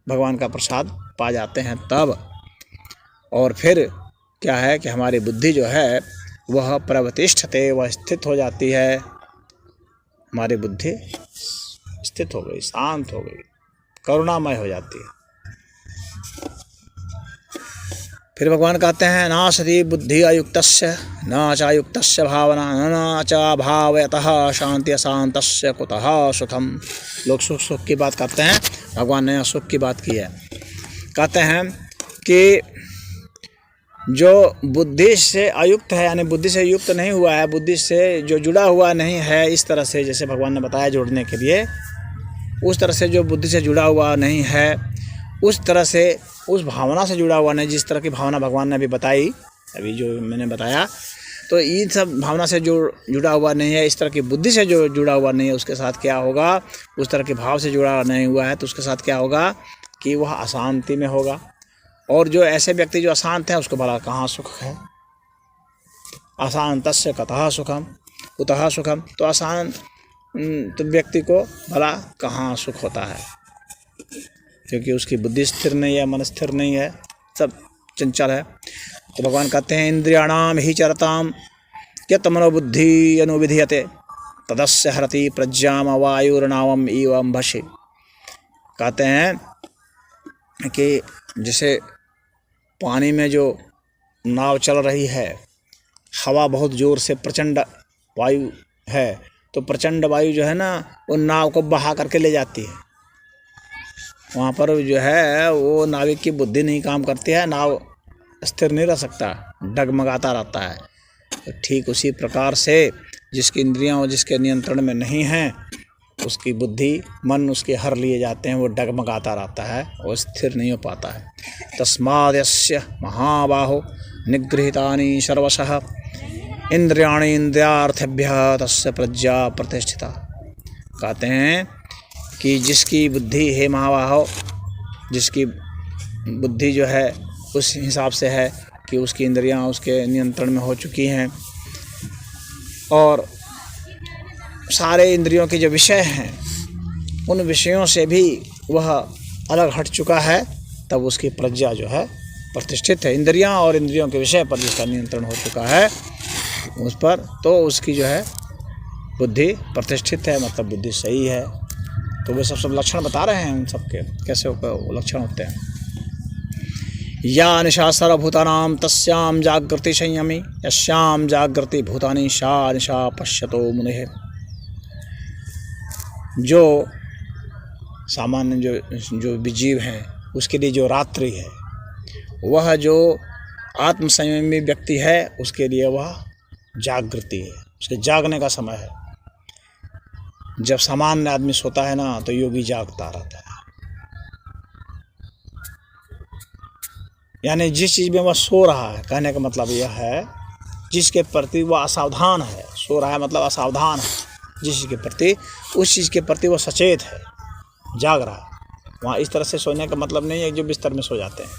भगवान का प्रसाद पा जाते हैं तब। और फिर क्या है कि हमारी बुद्धि जो है वह प्रवतिष्ठते, वह स्थित हो जाती है। हमारी बुद्धि स्थित हो गई, शांत हो गई, करुणामय हो जाती है। फिर भगवान कहते हैं नाशति बुद्धि अयुक्तस्य न चायुक्तस्य भावना न च भावयतः शांति अशांतस्य कुतः सुखम। लोग सुख की बात करते हैं, भगवान ने सुख की बात की है। कहते हैं कि जो बुद्धि से अयुक्त है, यानी बुद्धि से युक्त नहीं हुआ है, बुद्धि से जो जुड़ा हुआ नहीं है, इस तरह से जैसे भगवान ने बताया जोड़ने के लिए, उस तरह से जो बुद्धि से जुड़ा हुआ नहीं है, उस तरह से उस भावना से जुड़ा हुआ नहीं, जिस तरह की भावना भगवान ने अभी बताई, अभी जो मैंने बताया, तो इन सब भावना से जो जुड़ा हुआ नहीं है, इस तरह की बुद्धि से जो जुड़ा हुआ नहीं है, उसके साथ क्या होगा, उस तरह के भाव से जुड़ा नहीं हुआ है तो उसके साथ क्या होगा कि वह अशांति में होगा। और जो ऐसे व्यक्ति जो अशांत हैं उसको भला कहाँ सुख है। अशांतस्य कतः सुखम कुतः सुखम, तो अशांत तो व्यक्ति को भला कहाँ सुख होता है, क्योंकि उसकी बुद्धि स्थिर नहीं है, मन स्थिर नहीं है, सब चंचल है। तो भगवान कहते हैं इंद्रियाणाम ही चरताम यत् मनोबुद्धि अनुविधीयते तदस्य हरति प्रज्ञाम वायुर्नावम इवं भषि। कहते हैं कि जैसे पानी में जो नाव चल रही है, हवा बहुत ज़ोर से प्रचंड वायु है, तो प्रचंड वायु जो है ना वो नाव को बहा करके ले जाती है। वहाँ पर जो है वो नाविक की बुद्धि नहीं काम करती है, नाव स्थिर नहीं रह सकता, डगमगाता रहता है। तो ठीक उसी प्रकार से जिसकी इंद्रियां जिसके नियंत्रण में नहीं हैं, उसकी बुद्धि मन उसके हर लिए जाते हैं, वो डगमगाता रहता है और स्थिर नहीं हो पाता है। तस्माद्यस्य महाबाहो निगृहीतानि सर्वशः इंद्रियाणि इंद्रियार्थेभ्यः तस्य प्रज्ञा प्रतिष्ठिता। कहते हैं कि जिसकी बुद्धि है महाबाहो, जिसकी बुद्धि जो है उस हिसाब से है कि उसकी इंद्रियां उसके नियंत्रण में हो चुकी हैं और सारे इंद्रियों के जो विषय हैं उन विषयों से भी वह अलग हट चुका है, तब उसकी प्रज्ञा जो है प्रतिष्ठित है। इंद्रियां और इंद्रियों के विषय पर जिसका नियंत्रण हो चुका है उस पर, तो उसकी जो है बुद्धि प्रतिष्ठित है, मतलब बुद्धि सही है। तो वे सब लक्षण बता रहे हैं उन सब के कैसे लक्षण होते हैं। या निशा सर्वभूतानां तस्यां जागृति संयमी यस्यां जागृति भूतानि सा निशा पश्यतो मुनिः। जो सामान्य जो विजीव हैं उसके लिए जो रात्रि है, वह जो आत्मसंयमी व्यक्ति है उसके लिए वह जागृति है, उसके जागने का समय है। जब सामान्य आदमी सोता है ना, तो योगी जागता रहता है। यानी जिस चीज़ में वह सो रहा है, कहने का मतलब यह है जिसके प्रति वह असावधान है, सो रहा है मतलब असावधान है, जिस चीज़ के प्रति उस चीज़ के प्रति वह सचेत है, जाग रहा है। वहाँ इस तरह से सोने का मतलब नहीं है जो बिस्तर में सो जाते हैं।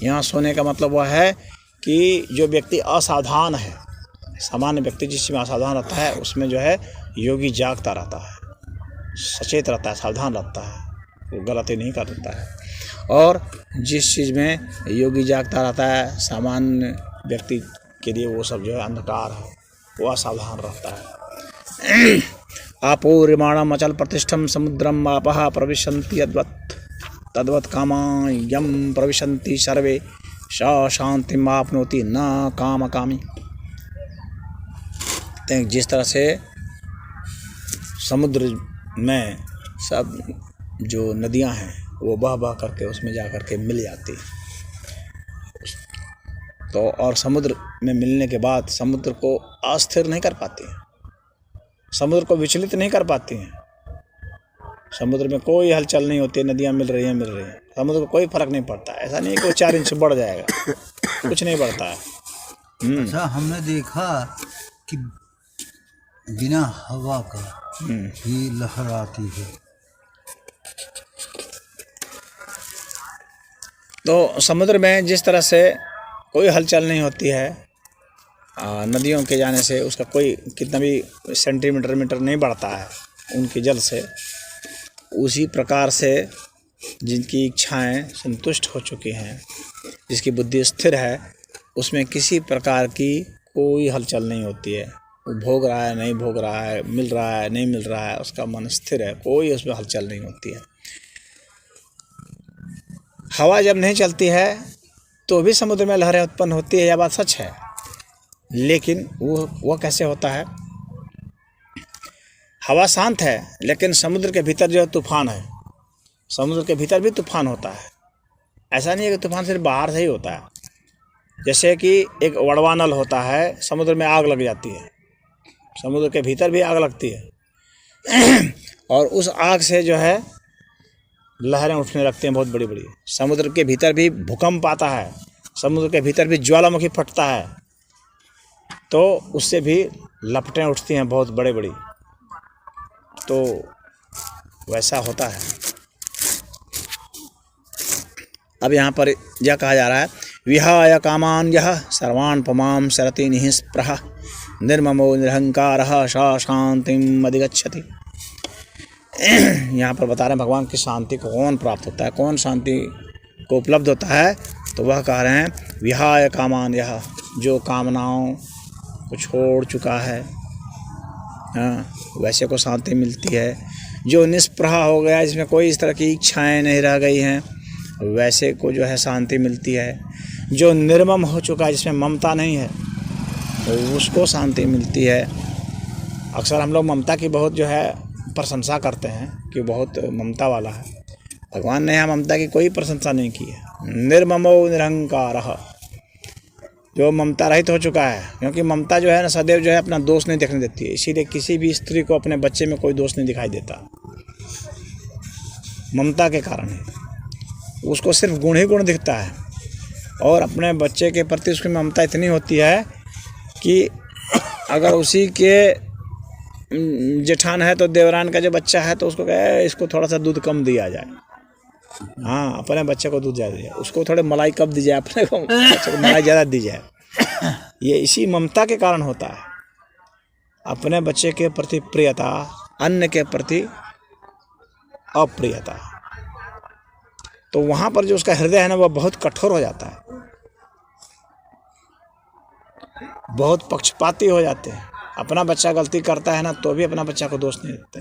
यहाँ सोने का मतलब वह है कि जो व्यक्ति असावधान है, सामान्य व्यक्ति जिस चीज़ में असावधान रहता है उसमें जो है योगी जागता रहता है, सचेत रहता है, सावधान रहता है, वो गलती नहीं कर देता है। और जिस चीज़ में योगी जागता रहता है, सामान्य व्यक्ति के लिए वो सब जो है अंधकार है, वो असावधान रहता है। आपो रिमाणम अचल प्रतिष्ठम समुद्रम आपः प्रविशन्ति तद्वत् कामा यम प्रविशन्ति सर्वे सा शांतिम आपनोति न कामकामी। जिस तरह से समुद्र में सब जो नदियां हैं वो बह बह करके उसमें जा कर के मिल जाती है, तो और समुद्र में मिलने के बाद समुद्र को अस्थिर नहीं कर पाती हैं, समुद्र को विचलित नहीं कर पाती हैं। समुद्र में कोई हलचल नहीं होती है, नदियां मिल रही हैं, समुद्र को कोई फर्क नहीं पड़ता है। ऐसा नहीं है कि वो 4 इंच बढ़ जाएगा, कुछ नहीं बढ़ता है। अच्छा, हमने देखा कि बिना हवा का ही लहर आती है। तो समुद्र में जिस तरह से कोई हलचल नहीं होती है, नदियों के जाने से उसका कोई कितना भी सेंटीमीटर मीटर नहीं बढ़ता है उनके जल से, उसी प्रकार से जिनकी इच्छाएं संतुष्ट हो चुकी हैं, जिसकी बुद्धि स्थिर है, उसमें किसी प्रकार की कोई हलचल नहीं होती है। वो भोग रहा है नहीं भोग रहा है, मिल रहा है नहीं मिल रहा है, उसका मन स्थिर है, कोई उसमें हलचल नहीं होती है। हवा जब नहीं चलती है तो भी समुद्र में लहरें उत्पन्न होती है, यह बात सच है। लेकिन वो कैसे होता है? हवा शांत है लेकिन समुद्र के भीतर जो तूफान है, समुद्र के भीतर भी तूफान होता है। ऐसा नहीं है कि तूफान सिर्फ बाहर से ही होता है। जैसे कि एक वड़वानल होता है, समुद्र में आग लग जाती है, समुद्र के भीतर भी आग लगती है और उस आग से जो है लहरें उठने लगती हैं बहुत बड़ी बड़ी। समुद्र के भीतर भी भूकंप आता है, समुद्र के भीतर भी ज्वालामुखी फटता है, तो उससे भी लपटें उठती हैं बहुत बड़े बड़ी। तो वैसा होता है। अब यहाँ पर यह कहा जा रहा है, विहाय कामान यः सर्वान् पुमां शरति निःस्पृहः निर्ममो निरहंकारः सा शांतिम अधिगच्छति। यहाँ पर बता रहे हैं भगवान की शांति को कौन प्राप्त होता है, कौन शांति को उपलब्ध होता है। तो वह कह रहे हैं विहाय कामान यः, जो कामनाओं को छोड़ चुका है, वैसे को शांति मिलती है। जो निष्प्रह हो गया, जिसमें कोई इस तरह की इच्छाएं नहीं रह गई हैं, वैसे को जो है शांति मिलती है। जो निर्मम हो चुका है, जिसमें ममता नहीं है, तो उसको शांति मिलती है। अक्सर हम लोग ममता की बहुत जो है प्रशंसा करते हैं कि बहुत ममता वाला है। भगवान ने यहाँ ममता की कोई प्रशंसा नहीं की है। निर्ममो निरहंकारः, जो ममता रहित हो चुका है, क्योंकि ममता जो है ना सदैव जो है अपना दोष नहीं देखने देती है, इसीलिए किसी भी स्त्री को अपने बच्चे में कोई दोष नहीं दिखाई देता, ममता के कारण है। उसको सिर्फ गुण ही गुण दिखता है, और अपने बच्चे के प्रति उसकी ममता इतनी होती है कि अगर उसी के जेठान है तो देवरान का जो बच्चा है तो उसको कहे इसको थोड़ा सा दूध कम दिया जाए, हाँ अपने बच्चे को दूध ज़्यादा दिया, उसको थोड़े मलाई कम दी जाए, अपने को बच्चे को मलाई ज़्यादा दी जाए। ये इसी ममता के कारण होता है, अपने बच्चे के प्रति प्रियता, अन्य के प्रति अप्रियता। तो वहाँ पर जो उसका हृदय है ना वह बहुत कठोर हो जाता है, बहुत पक्षपाती हो जाते हैं। अपना बच्चा गलती करता है ना तो भी अपना बच्चा को दोष नहीं देते,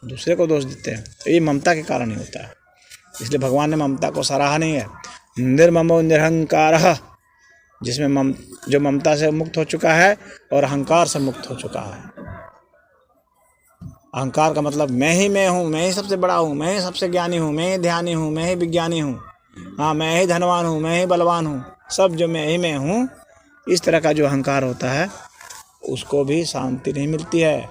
दूसरे को दोष देते हैं। तो ये ममता के कारण ही होता है, इसलिए भगवान ने ममता को सराहा नहीं है। निर्ममो निरहंकारः, जिसमें जो ममता से मुक्त हो चुका है और अहंकार से मुक्त हो चुका है। अहंकार का मतलब मैं ही हूँ, मैं ही सबसे बड़ा हूँ, मैं ही सबसे ज्ञानी हूँ, मैं ही ध्यानी हूँ, मैं ही विज्ञानी हूँ, हाँ मैं ही धनवान हूँ, मैं ही बलवान हूँ, सब जो मैं ही मैं हूँ, इस तरह का जो अहंकार होता है उसको भी शांति नहीं मिलती है।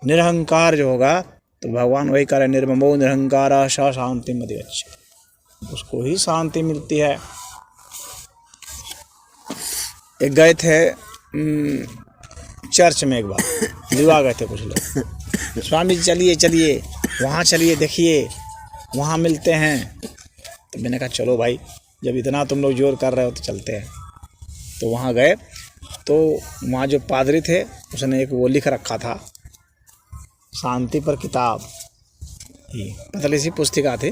निरहंकार जो होगा तो भगवान वही करे, निर्ममो निरहंकारः स शांतिम् अधिगच्छति, उसको ही शांति मिलती है। एक गए थे चर्च में, एक बार विवाह गए थे कुछ लोग, स्वामी जी चलिए चलिए वहाँ चलिए, देखिए वहाँ मिलते हैं। तो मैंने कहा चलो भाई, जब इतना तुम लोग जोर कर रहे हो तो चलते हैं। तो वहाँ गए तो वहाँ जो पादरी थे उसने एक वो लिख रखा था, शांति पर किताब, ये पतली सी पुस्तिका थी।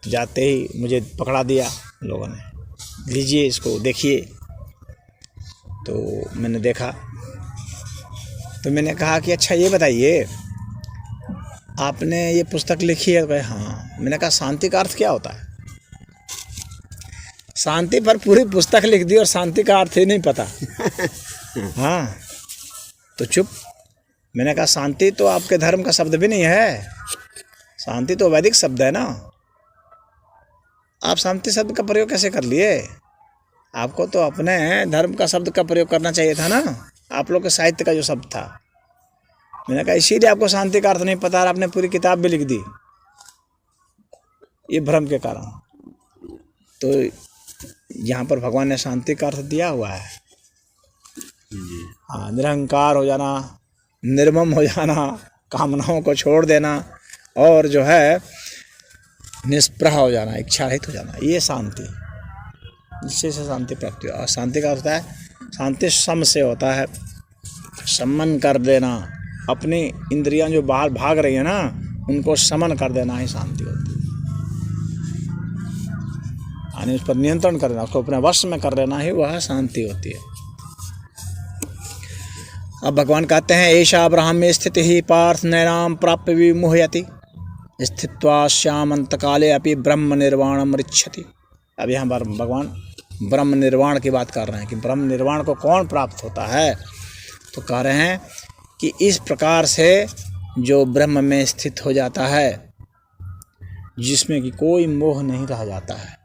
जाते ही मुझे पकड़ा दिया लोगों ने, लीजिए इसको देखिए। तो मैंने देखा, तो मैंने कहा कि अच्छा ये बताइए आपने ये पुस्तक लिखी है? तो कहे हाँ। मैंने कहा शांति का अर्थ क्या होता है? शांति पर पूरी पुस्तक लिख दी और शांति का अर्थ ही नहीं पता। हाँ तो चुप। मैंने कहा शांति तो आपके धर्म का शब्द भी नहीं है, शांति तो वैदिक शब्द है ना, आप शांति शब्द का प्रयोग कैसे कर लिए? आपको तो अपने धर्म का शब्द का प्रयोग करना चाहिए था ना, आप लोग के साहित्य का जो शब्द था। मैंने कहा इसीलिए आपको शांति का अर्थ नहीं पता और आपने पूरी किताब भी लिख दी, ये भ्रम के कारण। तो यहाँ पर भगवान ने शांति का अर्थ दिया हुआ है, हाँ, निरहंकार हो जाना, निर्मम हो जाना, कामनाओं को छोड़ देना, और जो है निष्प्रह हो जाना, इच्छा रहित हो जाना, ये शांति, जिससे शांति प्राप्ति हो। और शांति का होता है, शांति सम से होता है, समन कर देना, अपनी इंद्रियां जो बाहर भाग रही है ना उनको समन कर देना ही शांति होती है, यानी उस पर नियंत्रण कर देना, उसको अपने वश में कर लेना ही वह शांति होती है। अब भगवान कहते हैं एषा ब्राह्म्य स्थिति ही पार्थ नैनाम प्राप्य विमुह्यति स्थित्वा श्यामंत काले अपि ब्रह्म निर्वाणम रिच्छति। अब यहाँ पर भगवान ब्रह्म निर्वाण की बात कर रहे हैं कि ब्रह्म निर्वाण को कौन प्राप्त होता है। तो कह रहे हैं कि इस प्रकार से जो ब्रह्म में स्थित हो जाता है, जिसमें कि कोई मोह नहीं रह जाता है,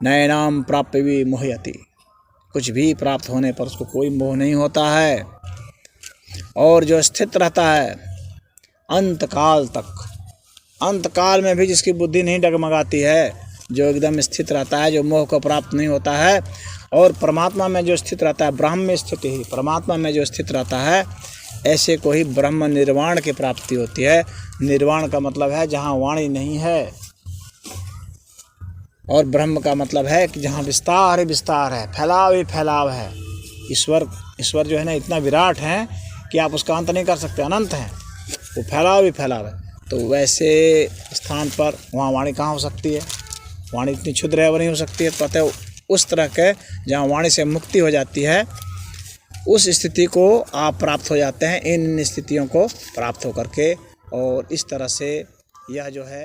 नैनाम प्राप्य विमुह्यति, कुछ भी प्राप्त होने पर उसको कोई मोह नहीं होता है, और जो स्थित रहता है अंतकाल तक, अंतकाल में भी जिसकी बुद्धि नहीं डगमगाती है, जो एकदम स्थित रहता है, जो मोह को प्राप्त नहीं होता है, और परमात्मा में जो स्थित रहता है, ब्रह्म में स्थित ही, परमात्मा में जो स्थित रहता है, ऐसे को ही ब्रह्म निर्वाण की प्राप्ति होती है। निर्वाण का मतलब है जहाँ वाणी नहीं है, और ब्रह्म का मतलब है कि जहाँ विस्तार ही विस्तार है, फैलाव ही फैलाव है। ईश्वर जो है ना इतना विराट है कि आप उसका अंत नहीं कर सकते, अनंत है, वो फैलाव ही फैलाव है। तो वैसे स्थान पर वहाँ वाणी कहाँ हो सकती है? वाणी इतनी क्षुद्र है वो नहीं हो सकती है। तो अतः उस तरह के जहाँ वाणी से मुक्ति हो जाती है, उस स्थिति को आप प्राप्त हो जाते हैं, इन स्थितियों को प्राप्त होकर के। और इस तरह से यह जो है